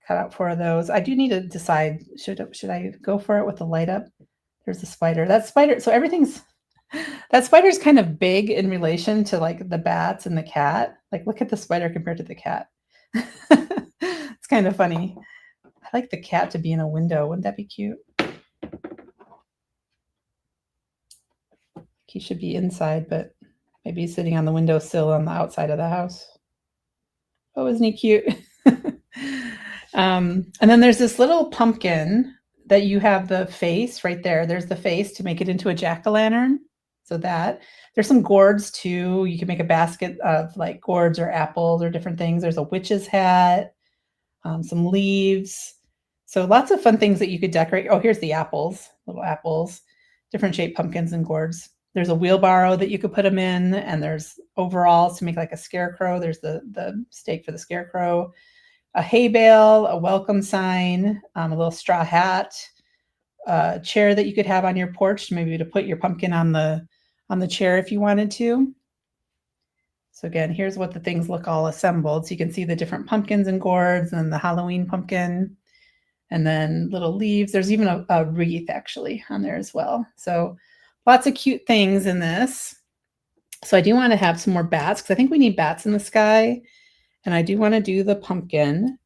Cut out 4 of those. I do need to decide, should I go for it with the light up? There's a spider. That spider, so that spider's kind of big in relation to like the bats and the cat. Like look at the spider compared to the cat. It's kind of funny. I like the cat to be in a window. Wouldn't that be cute? He should be inside, but maybe he's sitting on the windowsill on the outside of the house. Oh, isn't he cute? And then there's this little pumpkin that you have the face right there. There's the face to make it into a jack-o'-lantern. So that. There's some gourds too. You can make a basket of like gourds or apples or different things. There's a witch's hat, some leaves. So lots of fun things that you could decorate. Oh, here's the apples, little apples, different shaped pumpkins and gourds. There's a wheelbarrow that you could put them in, and there's overalls to make like a scarecrow. There's the stake for the scarecrow, a hay bale, a welcome sign, a little straw hat, a chair that you could have on your porch, maybe to put your pumpkin on the chair if you wanted to. So again, here's what the things look all assembled. So you can see the different pumpkins and gourds and the Halloween pumpkin, and then little leaves. There's even a wreath actually on there as well. So lots of cute things in this. So I do want to have some more bats because I think we need bats in the sky. And I do want to do the pumpkin.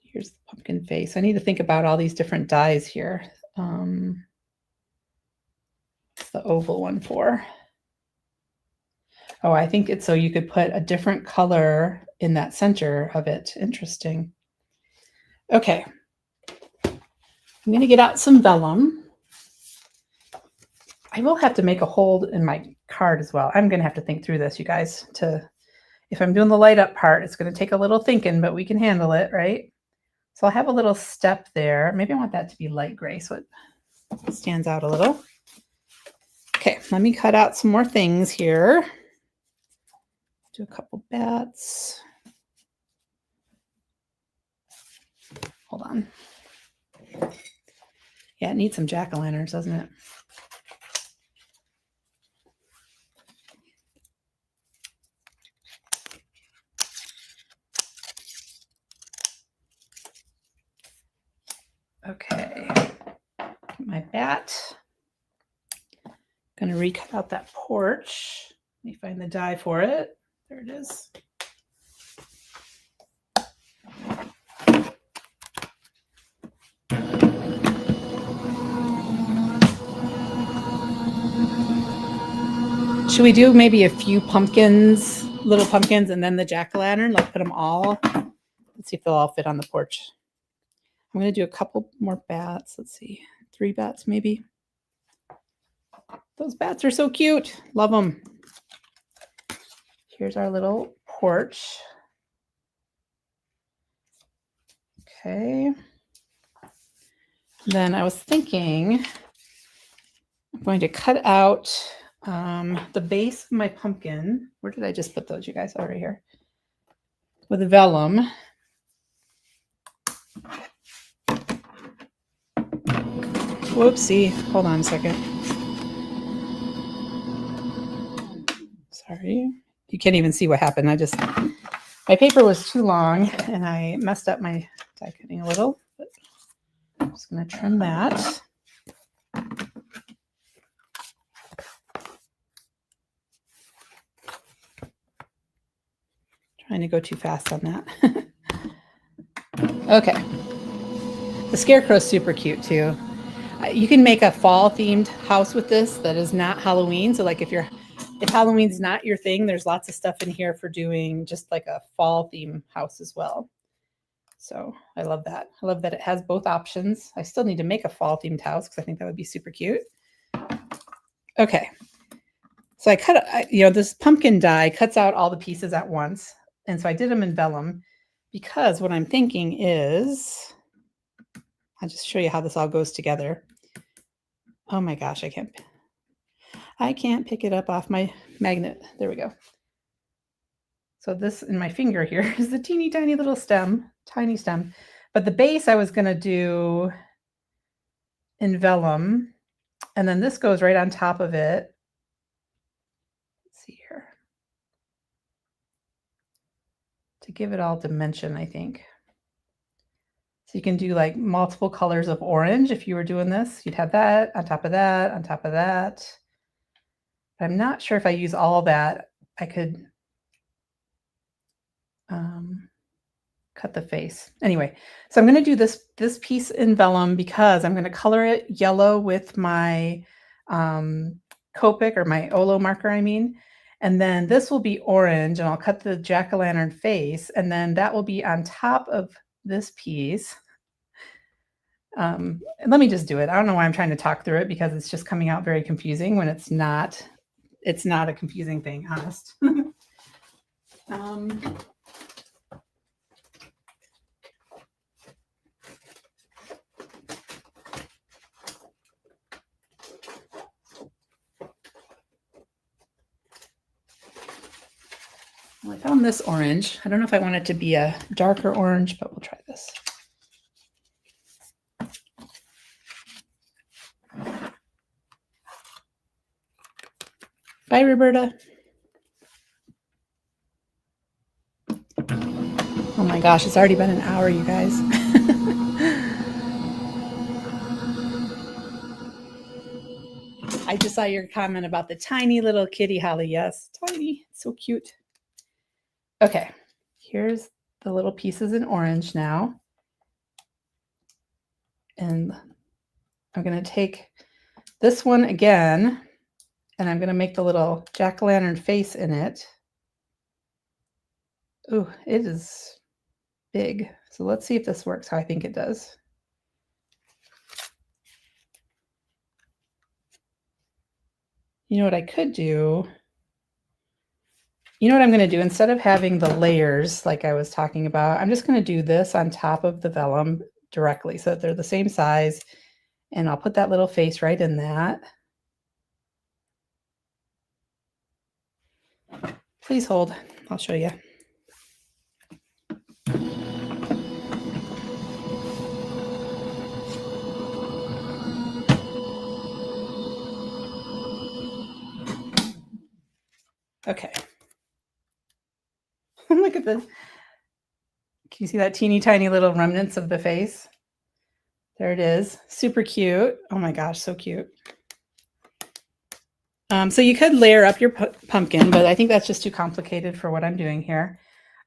Here's the pumpkin face. I need to think about all these different dies here. What's the oval one for? Oh, I think it's so you could put a different color in that center of it. Interesting. Okay. I'm going to get out some vellum. I will have to make a hole in my card as well. I'm going to have to think through this, you guys. If I'm doing the light up part, it's going to take a little thinking, but we can handle it, right? So I'll have a little step there. Maybe I want that to be light gray so it stands out a little. Okay, let me cut out some more things here. Do a couple bats. Hold on. Yeah, it needs some jack-o'-lanterns, doesn't it? Okay, get my bat. Going to recut out that porch. Let me find the die for it. There it is. Should we do maybe a few pumpkins, little pumpkins, and then the jack-o'-lantern? Like put them all. Let's see if they'll all fit on the porch. I'm going to do a couple more bats. Let's see, 3 bats maybe. Those bats are so cute. Love them. Here's our little porch. Okay. Then I was thinking I'm going to cut out the base of my pumpkin. Where did I just put those, you guys? Oh, right here. With a vellum. Whoopsie. Hold on a second. Sorry. You can't even see what happened. My paper was too long and I messed up my die cutting a little. But I'm just going to trim that. Trying to go too fast on that. Okay. The scarecrow's super cute too. You can make a fall themed house with this that is not Halloween. So like if Halloween's not your thing, there's lots of stuff in here for doing just like a fall theme house as well. So I love that. I love that it has both options. I still need to make a fall themed house because I think that would be super cute. Okay. So I cut, this pumpkin die cuts out all the pieces at once. And so I did them in vellum because what I'm thinking is, I'll just show you how this all goes together. Oh my gosh, I can't pick it up off my magnet. There we go. So this in my finger here is the teeny tiny little stem, tiny stem. But the base I was going to do in vellum. And then this goes right on top of it. Let's see here. To give it all dimension, I think. So you can do like multiple colors of orange. If you were doing this, you'd have that on top of that, on top of that. I'm not sure if I use all that, I could cut the face. Anyway, so I'm going to do this piece in vellum because I'm going to color it yellow with my Copic or my Olo marker, I mean. And then this will be orange and I'll cut the jack-o'-lantern face. And then that will be on top of this piece. Let me just do it. I don't know why I'm trying to talk through it because it's just coming out very confusing when it's not a confusing thing, honest. Well, I found this orange. I don't know if I want it to be a darker orange, but we'll try this. Bye, Roberta. Oh my gosh, it's already been an hour, you guys. I just saw your comment about the tiny little kitty holly. Yes, tiny. It's so cute. Okay, here's the little pieces in orange now. And I'm going to take this one again, and I'm going to make the little jack-o'-lantern face in it. Oh, it is big. So let's see if this works how I think it does. You know what I could do? You know what I'm going to do? Instead of having the layers like I was talking about, I'm just going to do this on top of the vellum directly so that they're the same size. And I'll put that little face right in that. Please hold. I'll show you. Okay. Look at this. Can you see that teeny tiny little remnants of the face? There it is. Super cute. Oh my gosh, so cute. So you could layer up your pumpkin, but I think that's just too complicated for what I'm doing here.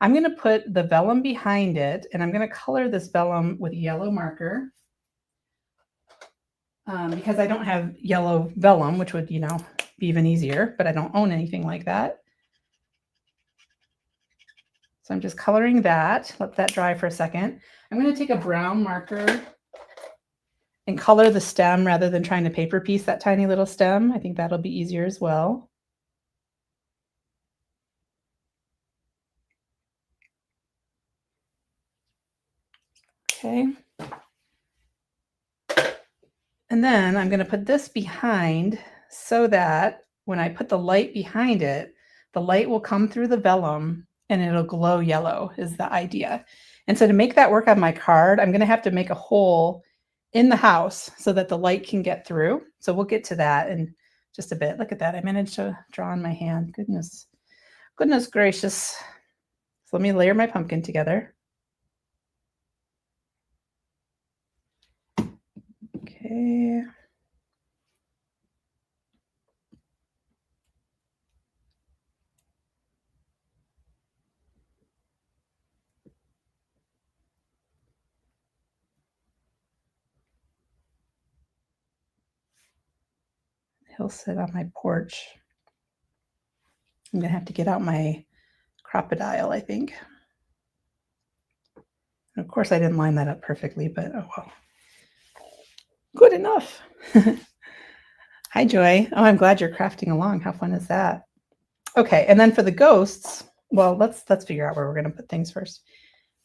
I'm going to put the vellum behind it, and I'm going to color this vellum with yellow marker because I don't have yellow vellum, which would, be even easier, but I don't own anything like that. So I'm just coloring that. Let that dry for a second. I'm going to take a brown marker and color the stem rather than trying to paper piece that tiny little stem. I think that'll be easier as well. Okay. And then I'm going to put this behind so that when I put the light behind it, the light will come through the vellum and it'll glow yellow is the idea. And so to make that work on my card, I'm going to have to make a hole in the house so that the light can get through. So we'll get to that in just a bit. Look at that. I managed to draw on my hand. Goodness gracious. So let me layer my pumpkin together. Okay. He'll sit on my porch. I'm going to have to get out my crocodile, I think. And of course, I didn't line that up perfectly, but oh well. Good enough. Hi, Joy. Oh, I'm glad you're crafting along. How fun is that? Okay, and then for the ghosts, well, let's figure out where we're going to put things first.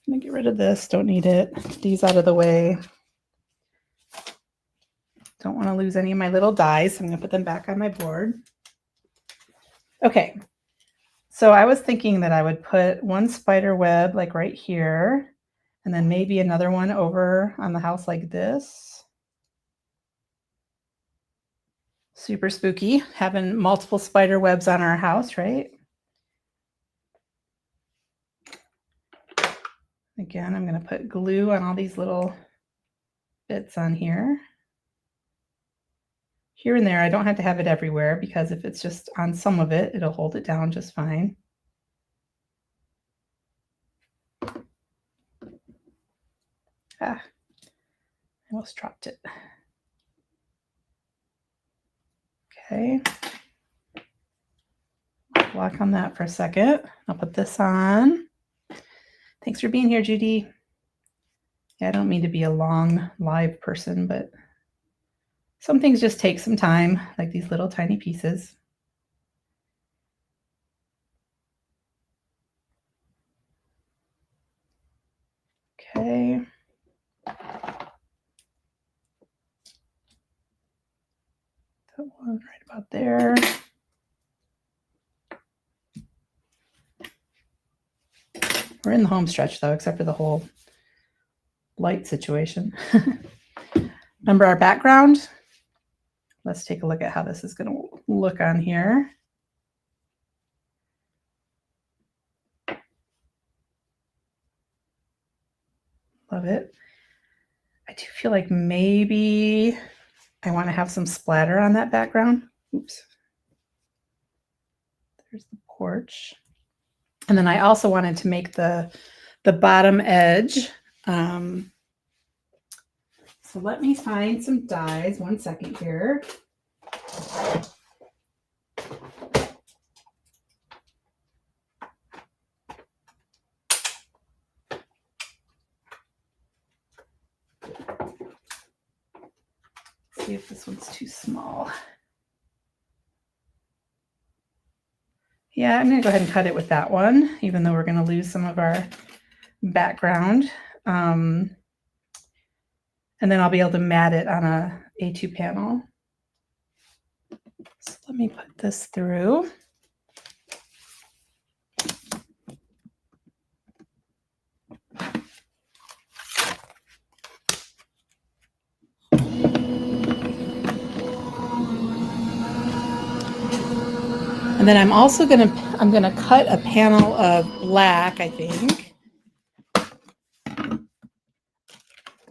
I'm going to get rid of this. Don't need it. Get these out of the way. Don't want to lose any of my little dies, so I'm going to put them back on my board. Okay, so I was thinking that I would put one spider web like right here, and then maybe another one over on the house like this. Super spooky, having multiple spider webs on our house, right? Again, I'm going to put glue on all these little bits on here. Here and there, I don't have to have it everywhere because if it's just on some of it, it'll hold it down just fine. Ah, I almost dropped it. Okay. Block on that for a second. I'll put this on. Thanks for being here, Judy. Yeah, I don't mean to be a long live person, but some things just take some time, like these little tiny pieces. Okay. That one right about there. We're in the home stretch though, except for the whole light situation. Remember our background? Let's take a look at how this is going to look on here. Love it. I do feel like maybe I want to have some splatter on that background. Oops. There's the porch. And then I also wanted to make the bottom edge. So let me find some dies. 1 second here. See if this one's too small. Yeah, I'm going to go ahead and cut it with that one, even though we're going to lose some of our background. And then I'll be able to mat it on a A2 panel. So let me put this through. And then I'm also going to cut a panel of black, I think,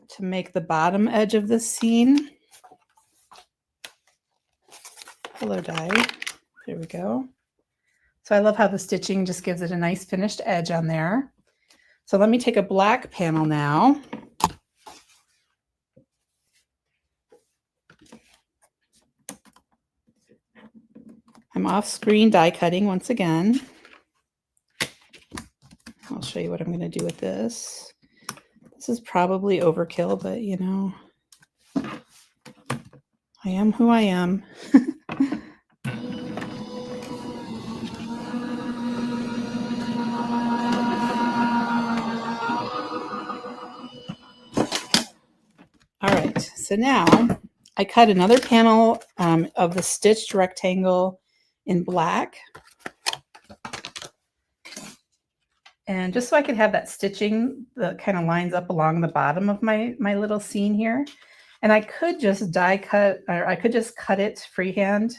to make the bottom edge of this scene. Hello, die. There we go. So I love how the stitching just gives it a nice finished edge on there. So let me take a black panel now. I'm off screen die cutting once again. I'll show you what I'm going to do with this. This is probably overkill, but you know, I am who I am. All right, so now I cut another panel of the stitched rectangle in black. And just so I could have that stitching that kind of lines up along the bottom of my little scene here. And I could just die cut, or I could just cut it freehand,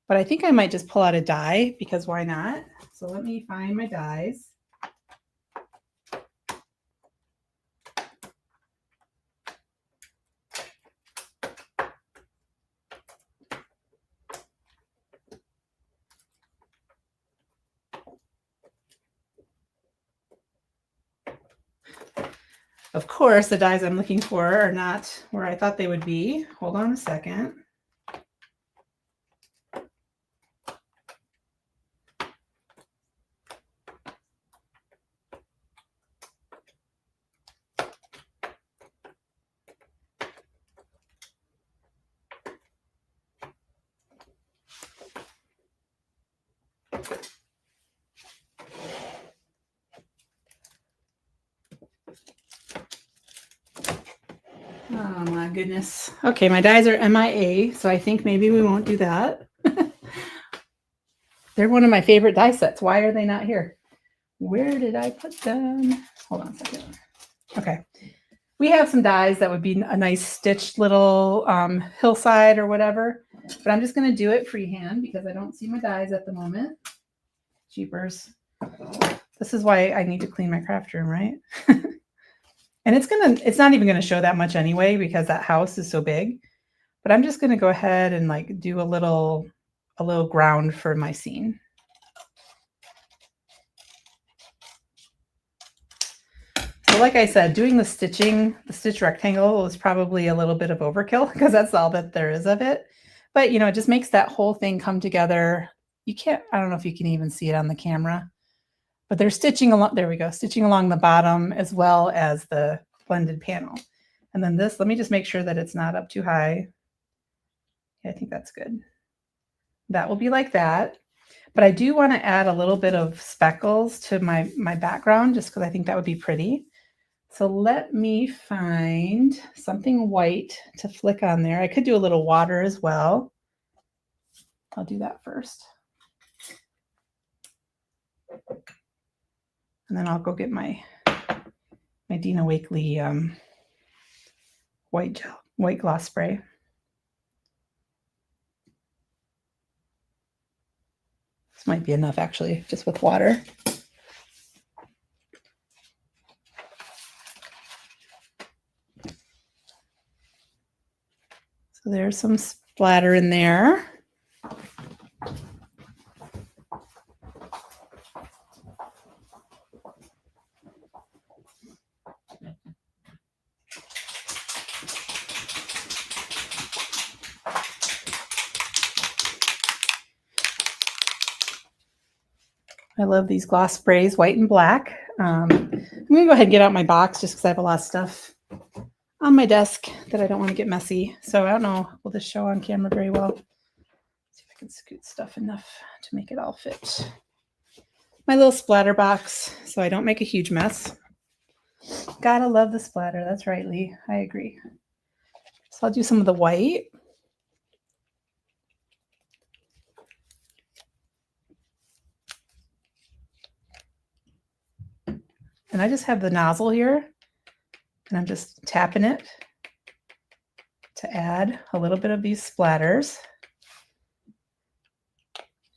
but I think I might just pull out a die because why not? So let me find my dies. Of course, the dies I'm looking for are not where I thought they would be. Hold on a second. Oh my goodness. Okay, my dies are MIA, so I think maybe we won't do that. They're one of my favorite die sets. Why are they not here? Where did I put them? Hold on a second. Okay. We have some dies that would be a nice stitched little hillside or whatever, but I'm just going to do it freehand because I don't see my dies at the moment. Jeepers. This is why I need to clean my craft room, right? And it's not even going to show that much anyway because that house is so big, but I'm just going to go ahead and like do a little ground for my scene. So like I said, doing the stitch rectangle is probably a little bit of overkill because that's all that there is of it. But, you know, it just makes that whole thing come together. I don't know if you can even see it on the camera, but they're stitching along, there we go, stitching along the bottom as well as the blended panel. And then this, let me just make sure that it's not up too high. Yeah, I think that's good. That will be like that. But I do want to add a little bit of speckles to my background just because I think that would be pretty. So let me find something white to flick on there. I could do a little water as well. I'll do that first. And then I'll go get my Dina Wakley white gloss spray. This might be enough actually, just with water. So there's some splatter in there. I love these gloss sprays, white and black. I'm going to go ahead and get out my box just because I have a lot of stuff on my desk that I don't want to get messy. So I don't know, will this show on camera very well? Let's see if I can scoot stuff enough to make it all fit. My little splatter box so I don't make a huge mess. Gotta love the splatter. That's right, Lee. I agree. So I'll do some of the white. And I just have the nozzle here and I'm just tapping it to add a little bit of these splatters.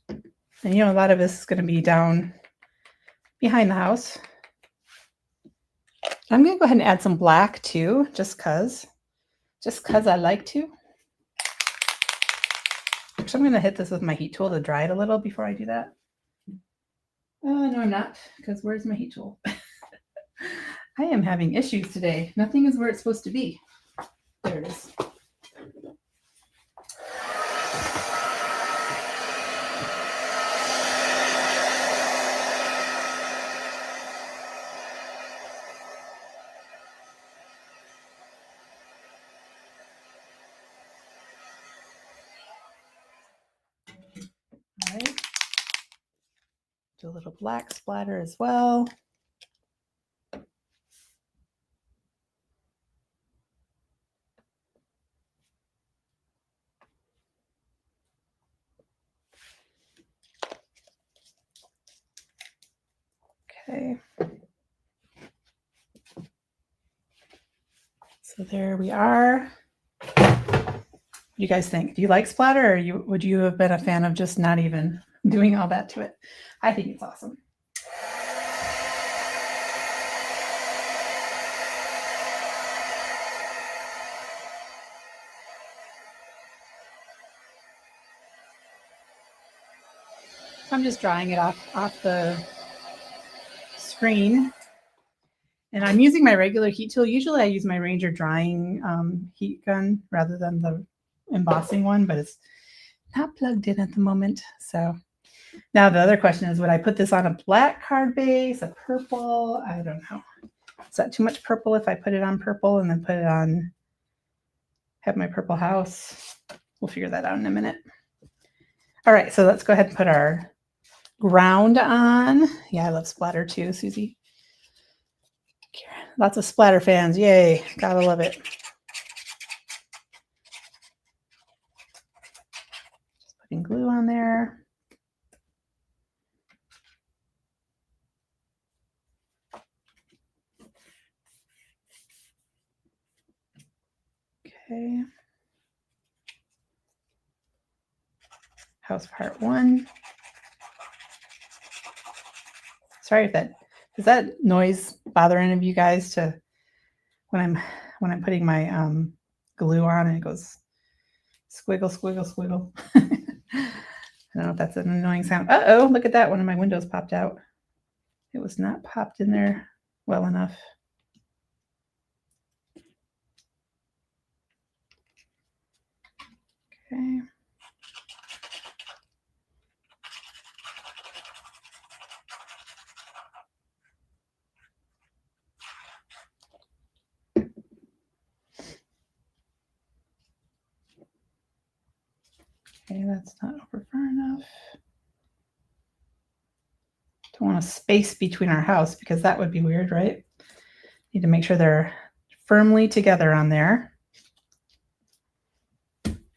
And you know, a lot of this is going to be down behind the house. I'm going to go ahead and add some black too, just cause I like to. Actually, I'm going to hit this with my heat tool to dry it a little before I do that. Oh, no, I'm not, because where's my heat tool? I am having issues today. Nothing is where it's supposed to be. There it is. Do a little black splatter as well. Okay. So there we are. What do you guys think? Do you like splatter, or would you have been a fan of just not even doing all that to it? I think it's awesome. I'm just drying it off the screen. And I'm using my regular heat tool. Usually I use my Ranger drying heat gun rather than the embossing one, but it's not plugged in at the moment. So now the other question is, would I put this on a black card base, a purple? I don't know. Is that too much purple if I put it on purple and then put it on, have my purple house? We'll figure that out in a minute. All right, so let's go ahead and put our ground on. Yeah, I love splatter too, Susie. Lots of splatter fans. Yay. Gotta love it. Just putting glue on there. Okay. House part 1. Sorry if does that noise bother any of you guys to when I'm putting my glue on and it goes squiggle, squiggle, squiggle. I don't know if that's an annoying sound. Uh-oh, look at that. One of my windows popped out. It was not popped in there well enough. Okay. Okay, that's not over far enough. Don't want a space between our house because that would be weird, right? Need to make sure they're firmly together on there.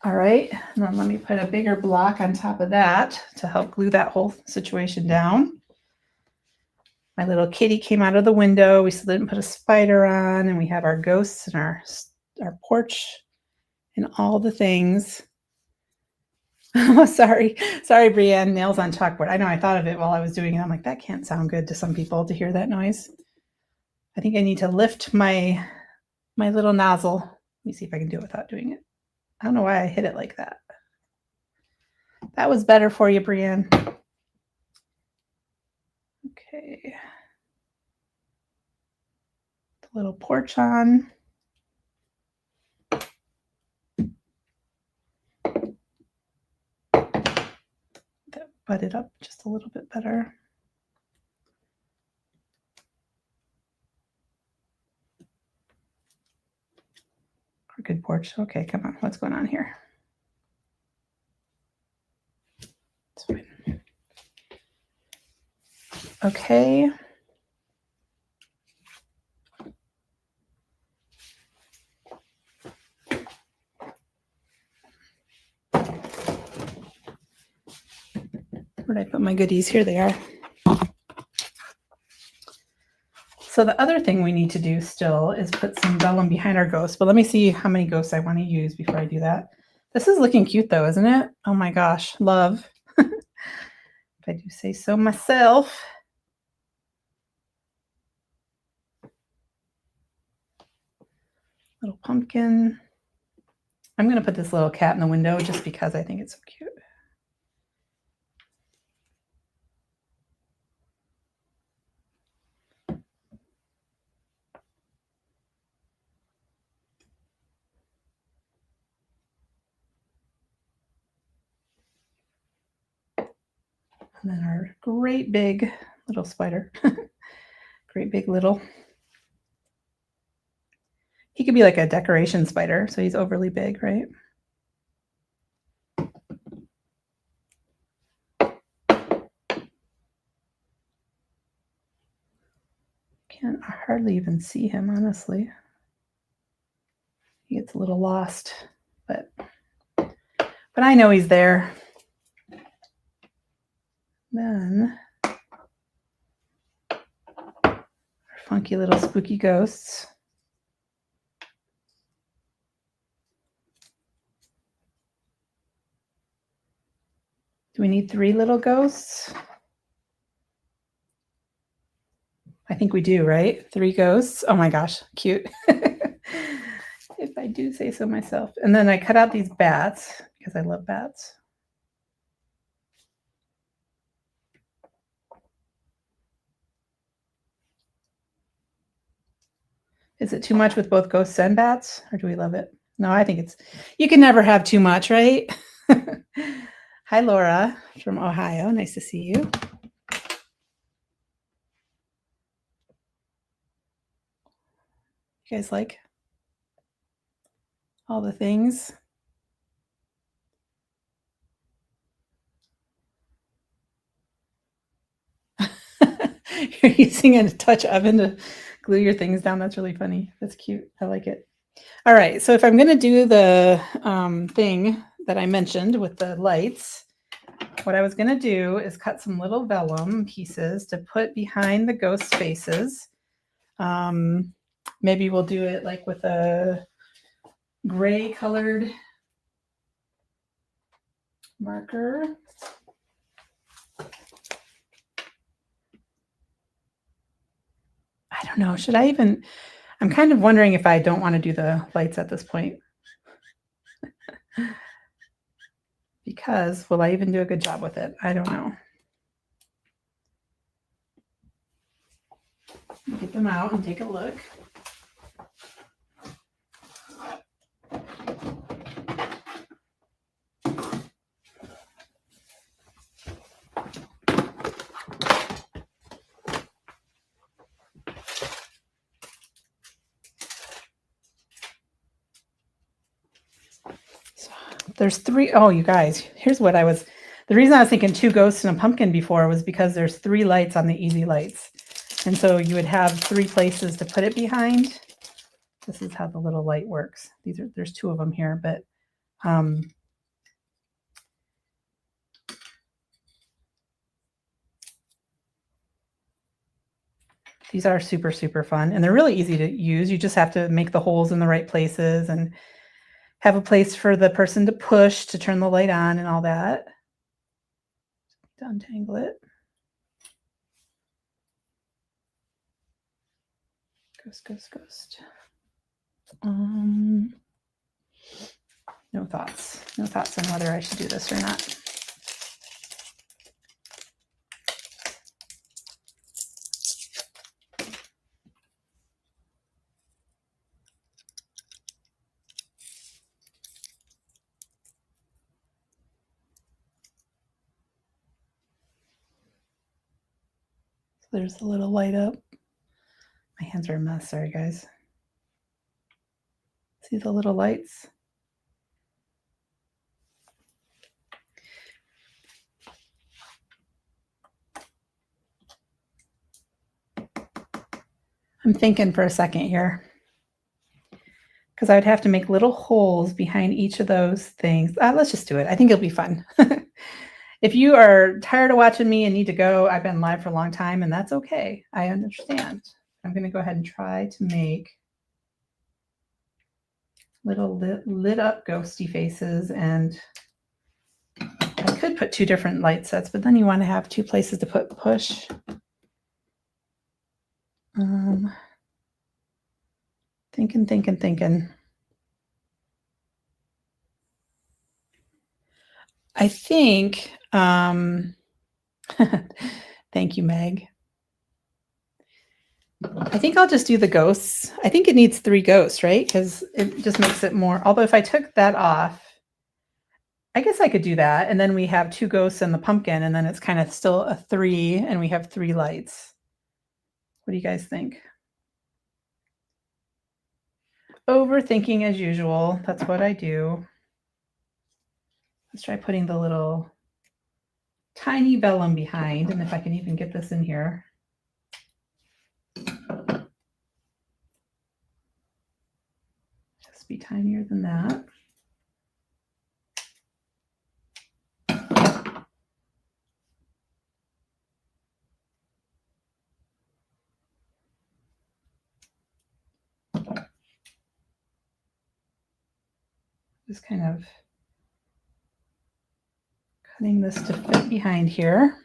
All right, and then let me put a bigger block on top of that to help glue that whole situation down. My little kitty came out of the window. We still didn't put a spider on, and we have our ghosts and our porch and all the things. Oh, sorry, Brienne. Nails on chalkboard. I know. I thought of it while I was doing it. I'm like, that can't sound good to some people to hear that noise. I think I need to lift my little nozzle. Let me see if I can do it without doing it. I don't know why I hit it like that. That was better for you, Brienne. Okay. The little porch on. That butted up just a little bit better. Crooked porch. Okay, come on. What's going on here? It's fine. Okay. Where did I put my goodies? Here they are. So the other thing we need to do still is put some vellum behind our ghosts. But let me see how many ghosts I want to use before I do that. This is looking cute though, isn't it? Oh my gosh, love. If I do say so myself. Little pumpkin. I'm going to put this little cat in the window just because I think it's so cute. And then our great big little spider. Great big little. He could be like a decoration spider, so he's overly big, right? hardly even see him, honestly. He gets a little lost, but I know he's there. Then our funky little spooky ghosts. Do we need 3 little ghosts? I think we do, right? 3 ghosts. Oh my gosh, cute. If I do say so myself. And then I cut out these bats because I love bats. Is it too much with both ghosts and bats, or do we love it? No, I think it's, you can never have too much, right? Hi, Laura from Ohio. Nice to see you. You guys like all the things? You're using a touch oven to glue your things down. That's really funny. That's cute. I like it. All right. So if I'm going to do the thing that I mentioned with the lights, what I was going to do is cut some little vellum pieces to put behind the ghost faces. Maybe we'll do it like with a gray colored marker. I don't know. Should I even, I'm kind of wondering if I don't want to do the lights at this point. Because will I even do a good job with it? I don't know. Get them out and take a look. So there's 3. Oh, you guys, here's what the reason I was thinking 2 ghosts and a pumpkin before was because there's 3 lights on the easy lights. And so you would have 3 places to put it behind. This is how the little light works. There's 2 of them here, but these are super, super fun. And they're really easy to use. You just have to make the holes in the right places and have a place for the person to push to turn the light on and all that. To untangle it. Ghost. No thoughts on whether I should do this or not. So there's a little light up. My hands are a mess, sorry guys. See the little lights? I'm thinking for a second here, because I would have to make little holes behind each of those things. Let's just do it. I think it'll be fun. If you are tired of watching me and need to go, I've been live for a long time, and that's okay. I understand. I'm going to go ahead and try to make little lit up ghosty faces, and I could put 2 different light sets, but then you want to have 2 places to put push. Thinking. I think, thank you, Meg. I think I'll just do the ghosts. I think it needs 3 ghosts, right? Because it just makes it more, although if I took that off, I guess I could do that. And then we have 2 ghosts and the pumpkin, and then it's kind of still a 3, and we have 3 lights. What do you guys think? Overthinking as usual. That's what I do. Let's try putting the little tiny vellum behind, and if I can even get this in here. to be tinier than that. Just kind of cutting this to fit behind here.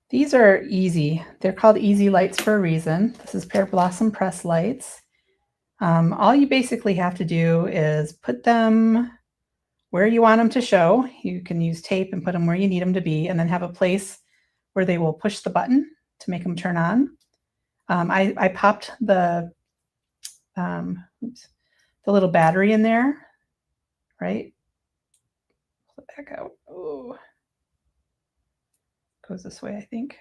These are easy. They're called easy lights for a reason. This is Pear Blossom Press lights. All you basically have to do is put them where you want them to show. You can use tape and put them where you need them to be, and then have a place where they will push the button to make them turn on. I popped the little battery in there, right? Pull it back out. Oh, goes this way, I think.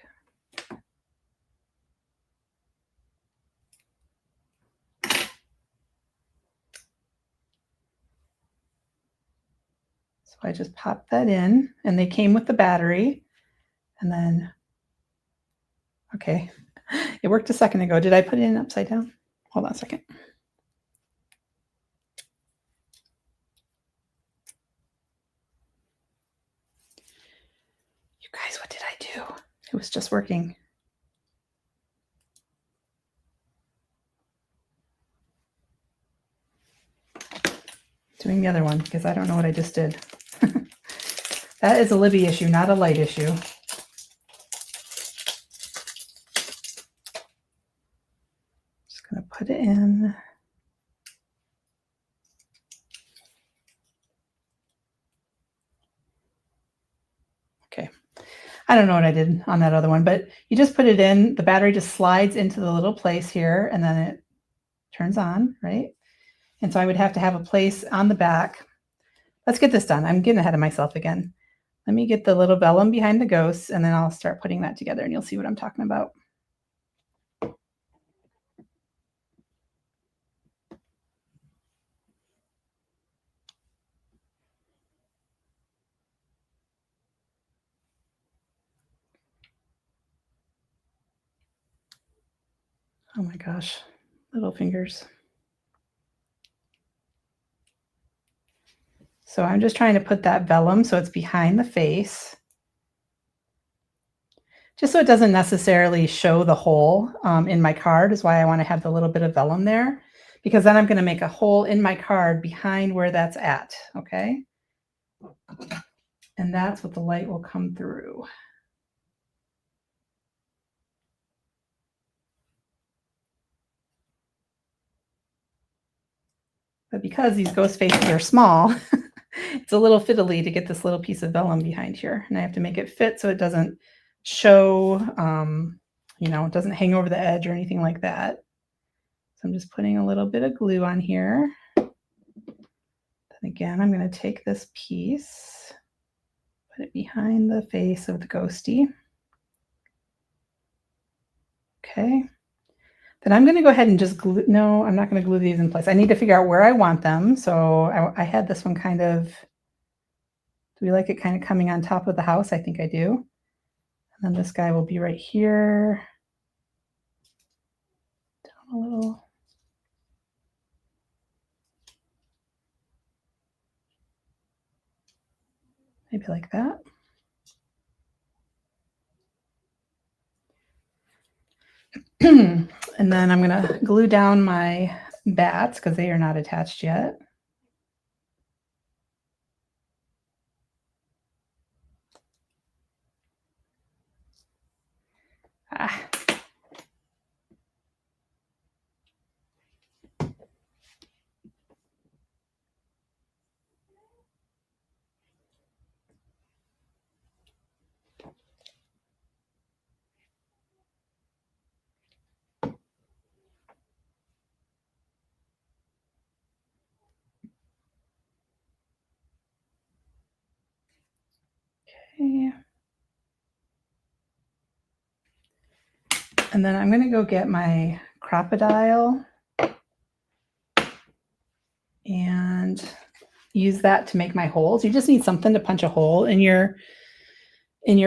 So I just popped that in, and they came with the battery. And then, okay, it worked a second ago. Did I put it in upside down? Hold on a second. You guys, what did I do? It was just working. Doing the other one because I don't know what I just did. That is a Libby issue, not a light issue. Just gonna put it in. Okay. I don't know what I did on that other one, but you just put it in, the battery just slides into the little place here, and then it turns on, right? And so I would have to have a place on the back. Let's get this done. I'm getting ahead of myself again. Let me get the little vellum behind the ghosts, and then I'll start putting that together, and you'll see what I'm talking about. Oh my gosh, little fingers. So I'm just trying to put that vellum so it's behind the face, just so it doesn't necessarily show the hole in my card is why I want to have the little bit of vellum there, because then I'm going to make a hole in my card behind where that's at, okay? And that's what the light will come through. But because these ghost faces are small, it's a little fiddly to get this little piece of vellum behind here. And I have to make it fit so it doesn't show, you know, it doesn't hang over the edge or anything like that. So I'm just putting a little bit of glue on here. Then again, I'm going to take this piece, put it behind the face of the ghostie. Okay. Then I'm going to go ahead and just glue. No, I'm not going to glue these in place. I need to figure out where I want them. So I had this one kind of, do we like it kind of coming on top of the house? I think I do. And then this guy will be right here. Down a little. Maybe like that. And then I'm going to glue down my bats because they are not attached yet. Ah. Okay. And then I'm going to go get my crocodile and use that to make my holes. You just need something to punch a hole in your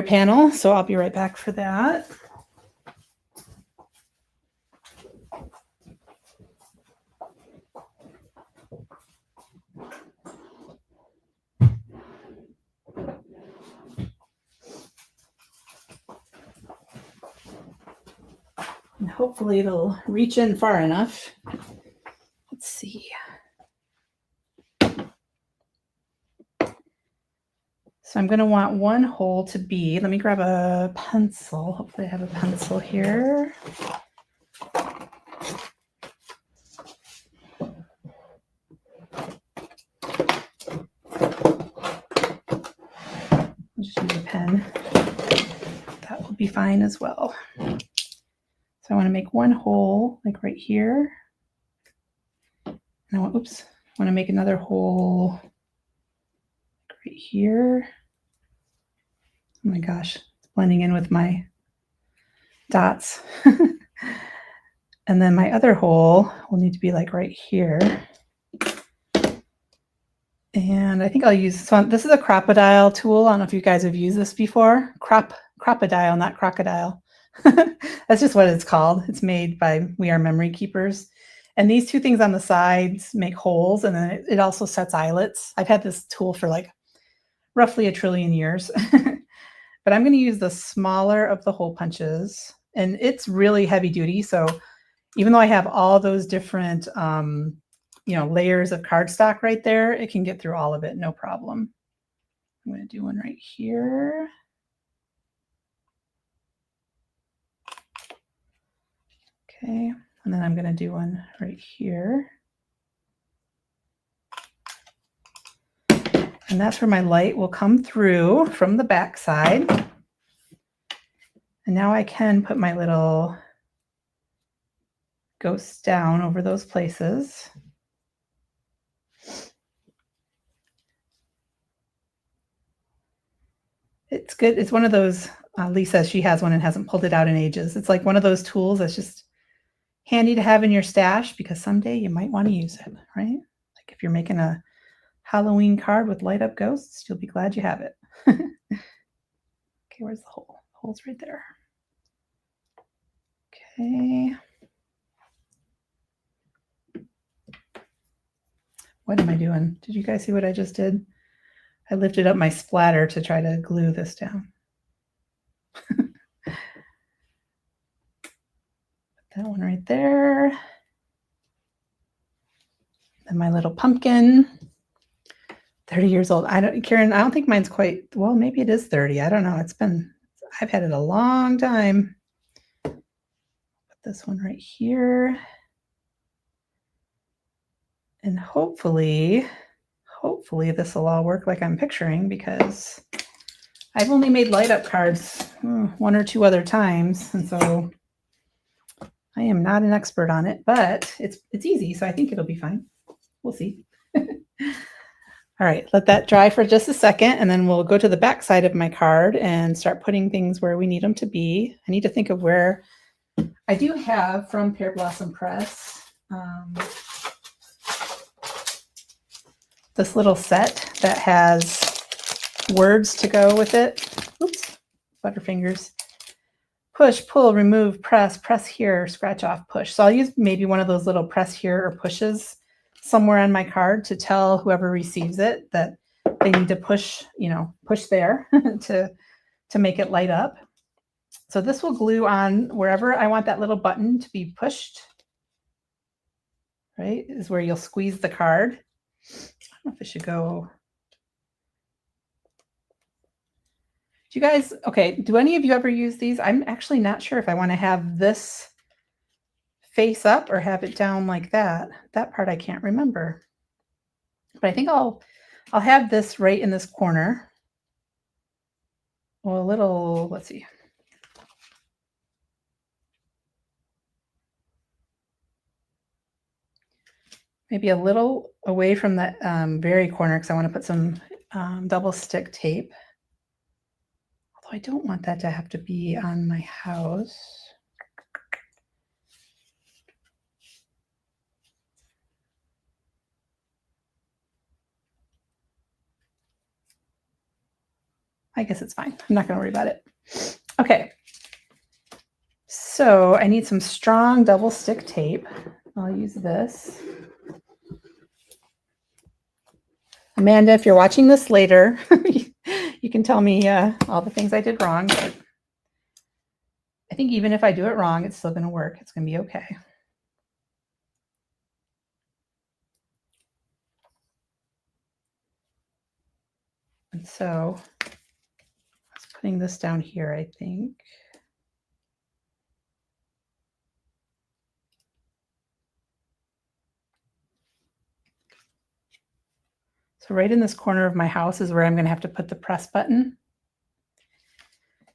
panel. So I'll be right back for that. hopefully it'll reach in far enough. Let's see. So I'm going to want one hole to be, let me grab a pencil. Hopefully I have a pencil here. I'll just use a pen. That will be fine as well. So I want to make one hole like right here. And I want, oops, I want to make another hole right here. Oh my gosh, it's blending in with my dots. And then my other hole will need to be like right here. And I think I'll use, so this is a crocodile tool. I don't know if you guys have used this before. Crocodile, not crocodile. That's just what it's called. It's made by We Are Memory Keepers. And these two things on the sides make holes, and then it also sets eyelets. I've had this tool for like roughly 1 trillion years. But I'm going to use the smaller of the hole punches, and it's really heavy duty. So even though I have all those different, layers of cardstock right there, it can get through all of it, no problem. I'm going to do one right here. Okay, and then I'm going to do one right here. And that's where my light will come through from the back side. And now I can put my little ghosts down over those places. It's good. It's one of those, Lisa, she has one and hasn't pulled it out in ages. It's like one of those tools that's just handy to have in your stash because someday you might want to use it, right? Like if you're making a Halloween card with light up ghosts, you'll be glad you have it. Okay, where's the hole? The hole's right there. Okay. What am I doing? Did you guys see what I just did? I lifted up my splatter to try to glue this down. Put that one right there. And my little pumpkin. 30 years old. Karen, I don't think mine's quite, well, maybe it is 30. I don't know. I've had it a long time. Put this one right here. And hopefully this will all work like I'm picturing, because I've only made light up cards 1 or 2 other times. And so I am not an expert on it, but it's easy. So I think it'll be fine. We'll see. All right, let that dry for just a second, and then we'll go to the back side of my card and start putting things where we need them to be. I need to think of where. I do have from Pear Blossom Press this little set that has words to go with it. Oops, Butterfingers. Push, pull, remove, press, press here, scratch off, push. So I'll use maybe one of those little press here or pushes somewhere on my card to tell whoever receives it that they need to push there to make it light up. So this will glue on wherever I want that little button to be pushed, right? Is where you'll squeeze the card. I don't know if it should go. Do you guys, okay, do any of you ever use these? I'm actually not sure if I want to have this face up or have it down like that. That part I can't remember. But I think I'll have this right in this corner. Well, a little, let's see. Maybe a little away from that very corner, because I want to put some double stick tape. Although I don't want that to have to be on my house. I guess it's fine. I'm not going to worry about it. Okay. So I need some strong double stick tape. I'll use this. Amanda, if you're watching this later, you can tell me all the things I did wrong. But I think even if I do it wrong, it's still going to work. It's going to be okay. And so I was putting this down here, I think. So right in this corner of my house is where I'm going to have to put the press button.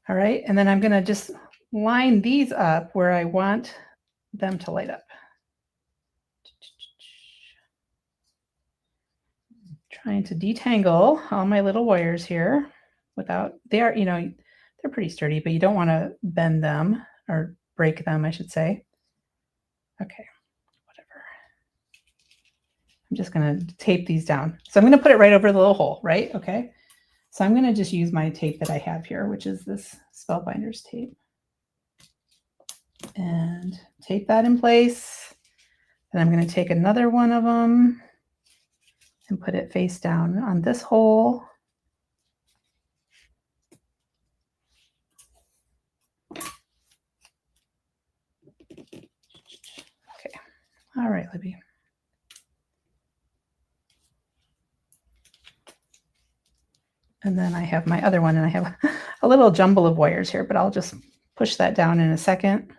All right, and then I'm going to just line these up where I want them to light up. Trying to detangle all my little wires here without, they are, you know, they're pretty sturdy, but you don't want to bend them or break them, I should say. Okay, whatever. I'm just going to tape these down. So I'm going to put it right over the little hole, right? Okay. So I'm going to just use my tape that I have here, which is this Spellbinders tape. And tape that in place. And I'm going to take another one of them and put it face down on this hole. Okay. All right, Libby. And then I have my other one, and I have a little jumble of wires here, but I'll just push that down in a second.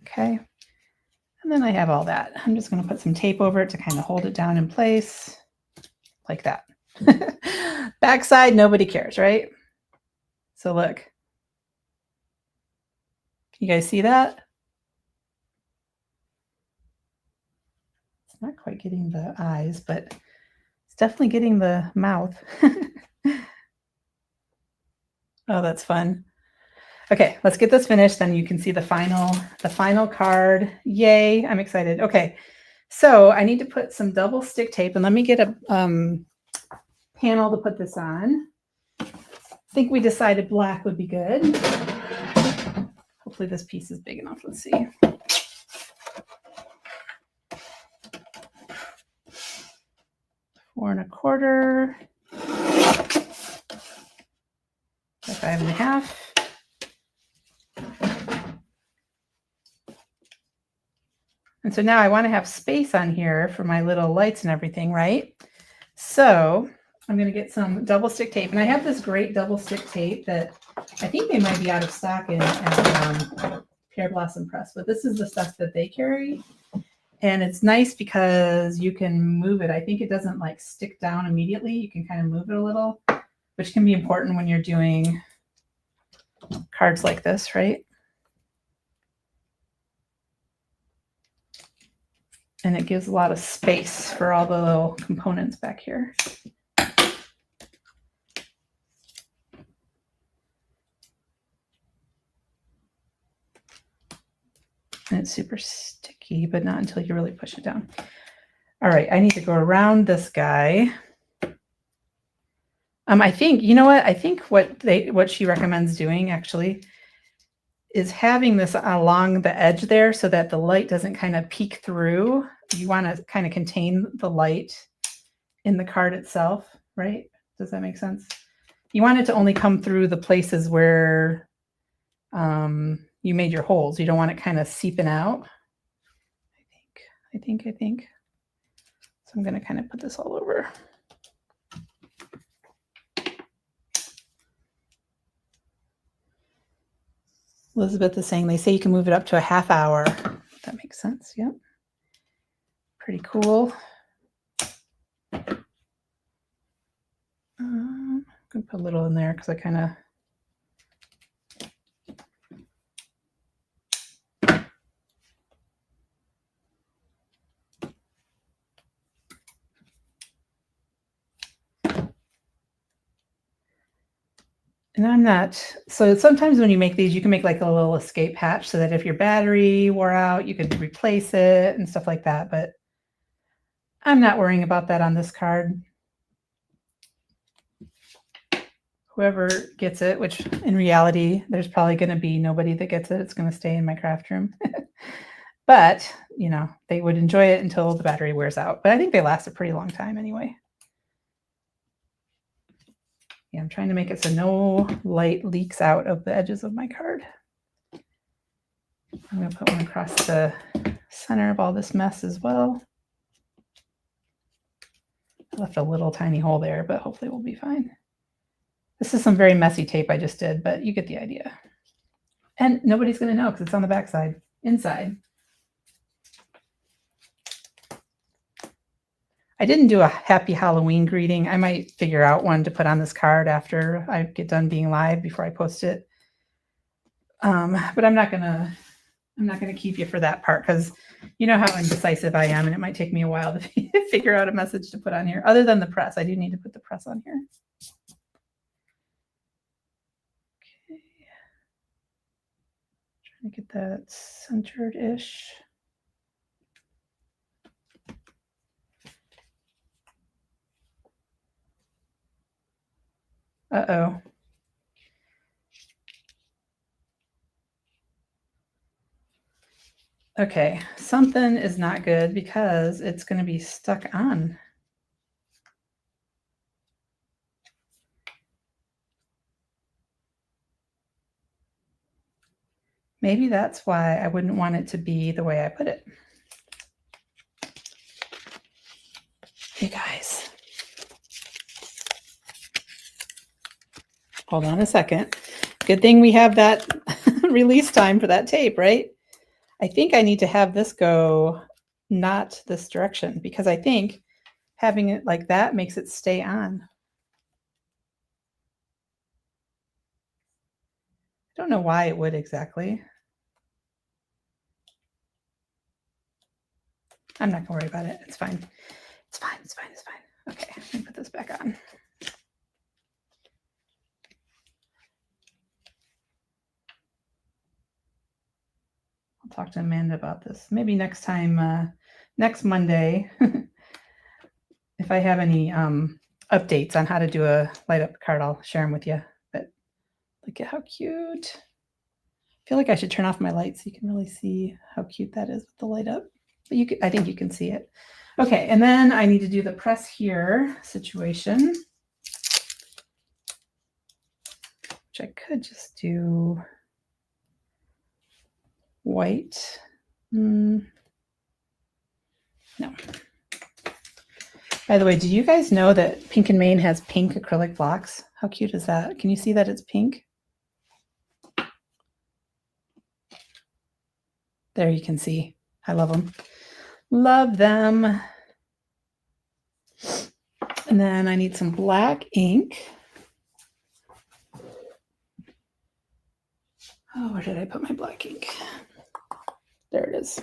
Okay. And then I have all that. I'm just going to put some tape over it to kind of hold it down in place like that. Backside, nobody cares, right? So look. You guys see that? It's not quite getting the eyes, but it's definitely getting the mouth. Oh, that's fun. Okay, let's get this finished. Then you can see the final card. Yay, I'm excited. Okay, so I need to put some double stick tape, and let me get a panel to put this on. I think we decided black would be good. Hopefully this piece is big enough. Let's see. 4 1/4. 5 1/2. And so now I want to have space on here for my little lights and everything, right? So I'm going to get some double stick tape. And I have this great double stick tape that I think they might be out of stock at Pear Blossom Press, but this is the stuff that they carry. And it's nice because you can move it. I think it doesn't like stick down immediately. You can kind of move it a little, which can be important when you're doing cards like this, right? And it gives a lot of space for all the little components back here. And it's super sticky, but not until you really push it down. All right, I need to go around this guy. I think, you know what? I think what she recommends doing actually is having this along the edge there so that the light doesn't kind of peek through. You want to kind of contain the light in the card itself, right? Does that make sense? You want it to only come through the places where you made your holes. You don't want it kind of seeping out. I think. So I'm going to kind of put this all over. Elizabeth is saying they say you can move it up to a half hour. That makes sense. Yep. Pretty cool. I'm going to put a little in there because I kind of and I'm not, so sometimes when you make these, you can make like a little escape hatch so that if your battery wore out, you could replace it and stuff like that. But I'm not worrying about that on this card. Whoever gets it, which in reality, there's probably going to be nobody that gets it. It's going to stay in my craft room. But, you know, they would enjoy it until the battery wears out. But I think they last a pretty long time anyway. Yeah, I'm trying to make it so no light leaks out of the edges of my card. I'm going to put one across the center of all this mess as well. I left a little tiny hole there, but hopefully we'll be fine. This is some very messy tape I just did, but you get the idea. And nobody's going to know because it's on the back side, inside. I didn't do a happy Halloween greeting. I might figure out one to put on this card after I get done being live before I post it. But I'm not gonna keep you for that part because you know how indecisive I am, and it might take me a while to figure out a message to put on here. Other than the press, I do need to put the press on here. Okay, trying to get that centered-ish. Uh-oh. Okay, something is not good because it's going to be stuck on. Maybe that's why I wouldn't want it to be the way I put it. Hey guys. Hold on a second. Good thing we have that release time for that tape, right? I think I need to have this go not this direction because I think having it like that makes it stay on. I don't know why it would exactly. I'm not going to worry about it. It's fine. It's fine. It's fine. It's fine. Okay, let me put this back on. I'll talk to Amanda about this. Maybe next time, next Monday, if I have any updates on how to do a light up card, I'll share them with you. But look at how cute. I feel like I should turn off my light so you can really see how cute that is with the light up. But I think you can see it. Okay, and then I need to do the press here situation, which I could just do white. No. By the way, do you guys know that Pink and Maine has pink acrylic blocks? How cute is that? Can you see that it's pink? There you can see. I love them. Love them. And then I need some black ink. Oh, where did I put my black ink? There it is.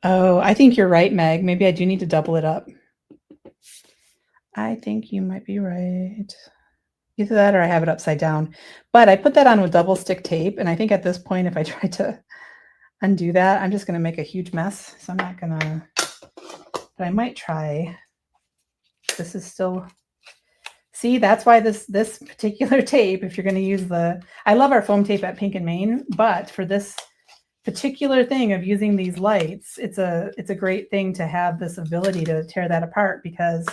Oh, I think you're right, Meg. Maybe I do need to double it up. I think you might be right. Either that or I have it upside down. But I put that on with double stick tape, and I think at this point, if I try to undo that, I'm just going to make a huge mess. So I'm not going to, but I might try. This is still, see, that's why this particular tape, if you're going to use I love our foam tape at Pink and Maine, but for this particular thing of using these lights, it's a great thing to have this ability to tear that apart because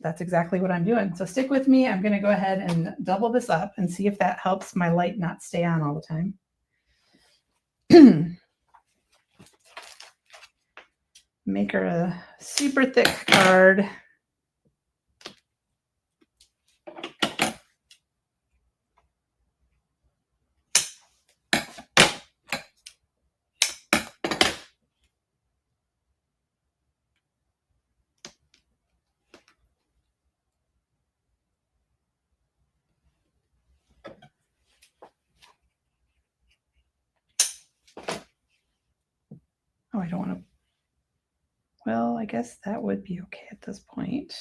that's exactly what I'm doing. So stick with me. I'm going to go ahead and double this up and see if that helps my light not stay on all the time. Make her a super thick card. Oh, I don't want to. Well, I guess that would be okay at this point.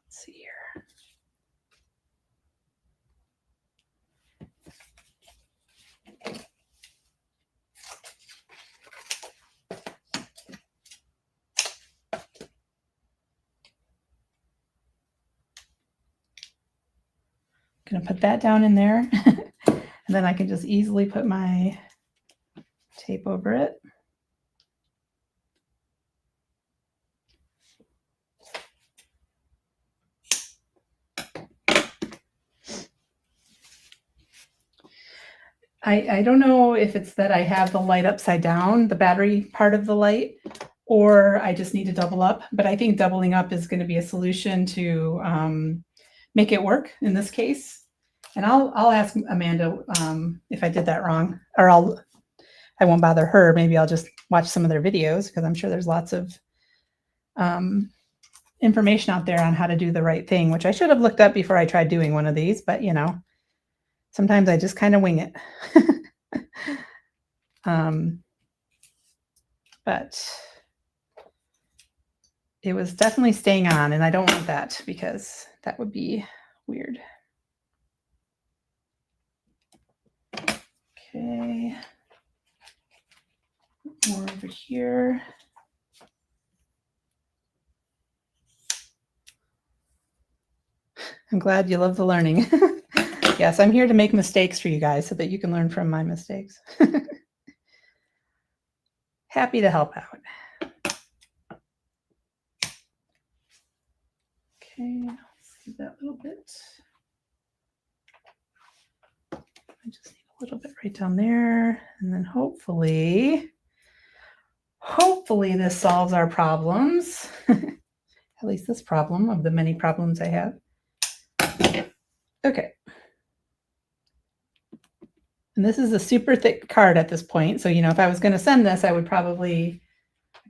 Let's see here. going to put that down in there. And then I can just easily put my tape over it. I don't know if it's that I have the light upside down, the battery part of the light, or I just need to double up. But I think doubling up is going to be a solution to make it work in this case. And I'll ask Amanda if I did that wrong, or I won't bother her. Maybe I'll just watch some of their videos because I'm sure there's lots of information out there on how to do the right thing, which I should have looked up before I tried doing one of these, but you know, sometimes I just kind of wing it. But it was definitely staying on, and I don't want that because that would be weird. Okay. More over here. I'm glad you love the learning. Yes, I'm here to make mistakes for you guys so that you can learn from my mistakes. Happy to help out. Okay, let's see that little bit. I just need a little bit right down there, and then hopefully this solves our problems. At least this problem of the many problems I have. Okay. And this is a super thick card at this point. So, you know, if I was going to send this, I would probably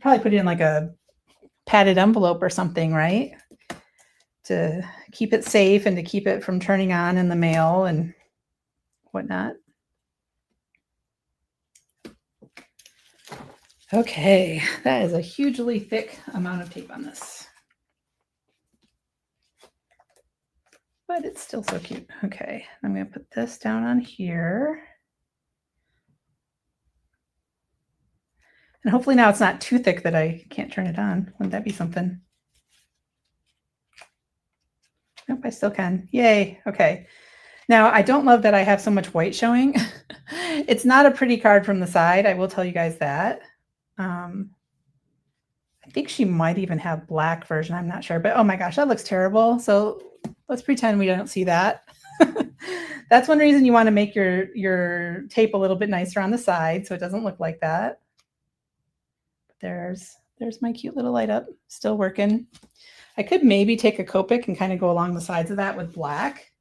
put it in like a padded envelope or something, right? To keep it safe and to keep it from turning on in the mail and whatnot. Okay, that is a hugely thick amount of tape on this. But it's still so cute. Okay, I'm going to put this down on here. And hopefully now it's not too thick that I can't turn it on. Wouldn't that be something? Nope, I still can. Yay. Okay. Now, I don't love that I have so much white showing. It's not a pretty card from the side. I will tell you guys that. I think she might even have black version. I'm not sure. But oh my gosh, that looks terrible. So let's pretend we don't see that. That's one reason you want to make your tape a little bit nicer on the side so it doesn't look like that. There's my cute little light up, still working. I could maybe take a Copic and kind of go along the sides of that with black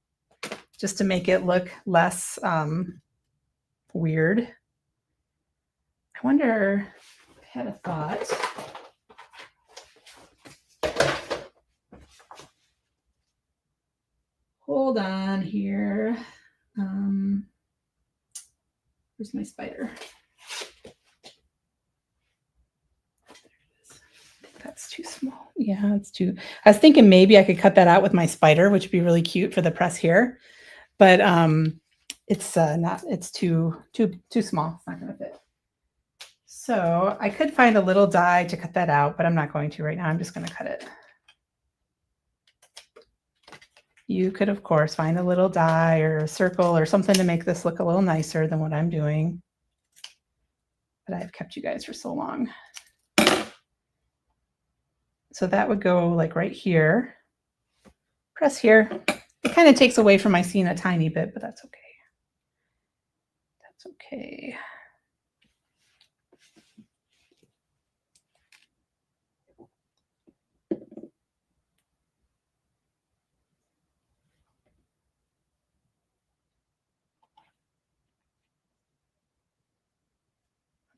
just to make it look less weird. I wonder, I had a thought. Hold on here. Where's my spider? That's too small. Yeah, it's too. I was thinking maybe I could cut that out with my spider, which would be really cute for the press here. But it's not. It's too small. It's not going to fit. So I could find a little die to cut that out, but I'm not going to right now. I'm just going to cut it. You could, of course, find a little die or a circle or something to make this look a little nicer than what I'm doing. But I've kept you guys for so long. So that would go like right here. Press here. It kind of takes away from my scene a tiny bit, but that's okay. That's okay.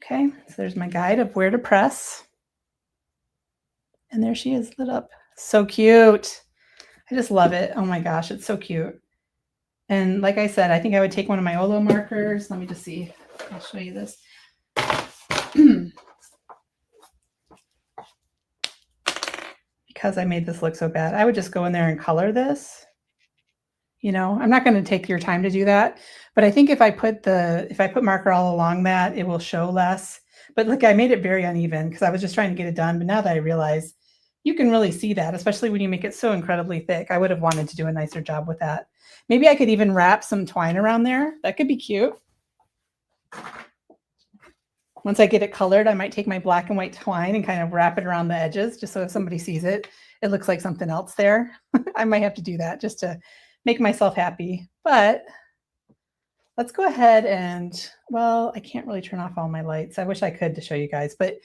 Okay, so there's my guide of where to press. And there she is lit up. So cute. I just love it. Oh my gosh, it's so cute. And like I said, I think I would take one of my Olo markers. Let me just see. I'll show you this. Because I made this look so bad, I would just go in there and color this. You know, I'm not going to take your time to do that, but I think if I put marker all along that, it will show less. But look, I made it very uneven because I was just trying to get it done. But now that I realize, you can really see that, especially when you make it so incredibly thick. I would have wanted to do a nicer job with that. Maybe I could even wrap some twine around there. That could be cute. Once I get it colored, I might take my black and white twine and kind of wrap it around the edges, just so if somebody sees it, it looks like something else there. I might have to do that just to make myself happy. But let's go ahead and, well, I can't really turn off all my lights. I wish I could to show you guys, but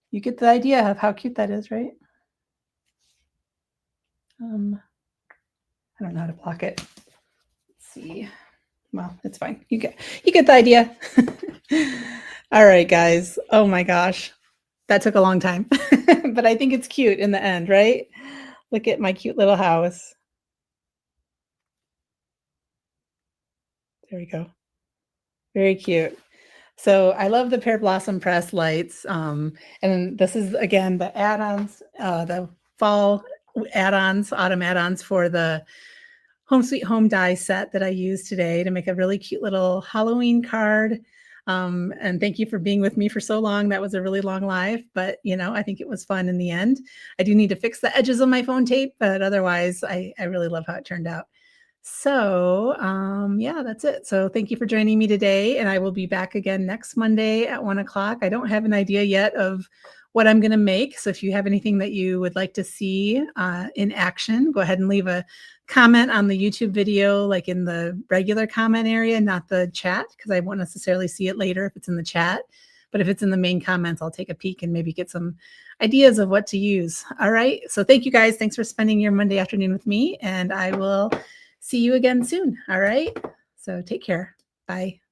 you get the idea of how cute that is, right? I don't know how to block it. Let's see. Well, it's fine. You get the idea. All right, guys. Oh my gosh. That took a long time, but I think it's cute in the end, right? Look at my cute little house. There we go. Very cute. So I love the Pear Blossom Press lights. And this is, again, the add-ons, the fall add-ons, autumn add-ons for the Home Sweet Home die set that I used today to make a really cute little Halloween card. And thank you for being with me for so long. That was a really long live, but I think it was fun in the end. I do need to fix the edges of my phone tape, but otherwise I really love how it turned out. So yeah, that's it. So thank you for joining me today, and I will be back again next Monday at 1:00. I don't have an idea yet of what I'm going to make. So if you have anything that you would like to see in action, go ahead and leave a comment on the YouTube video, like in the regular comment area, not the chat, because I won't necessarily see it later if it's in the chat. But if it's in the main comments, I'll take a peek and maybe get some ideas of what to use. All right. So thank you guys. Thanks for spending your Monday afternoon with me, and I will see you again soon. All right. So take care. Bye.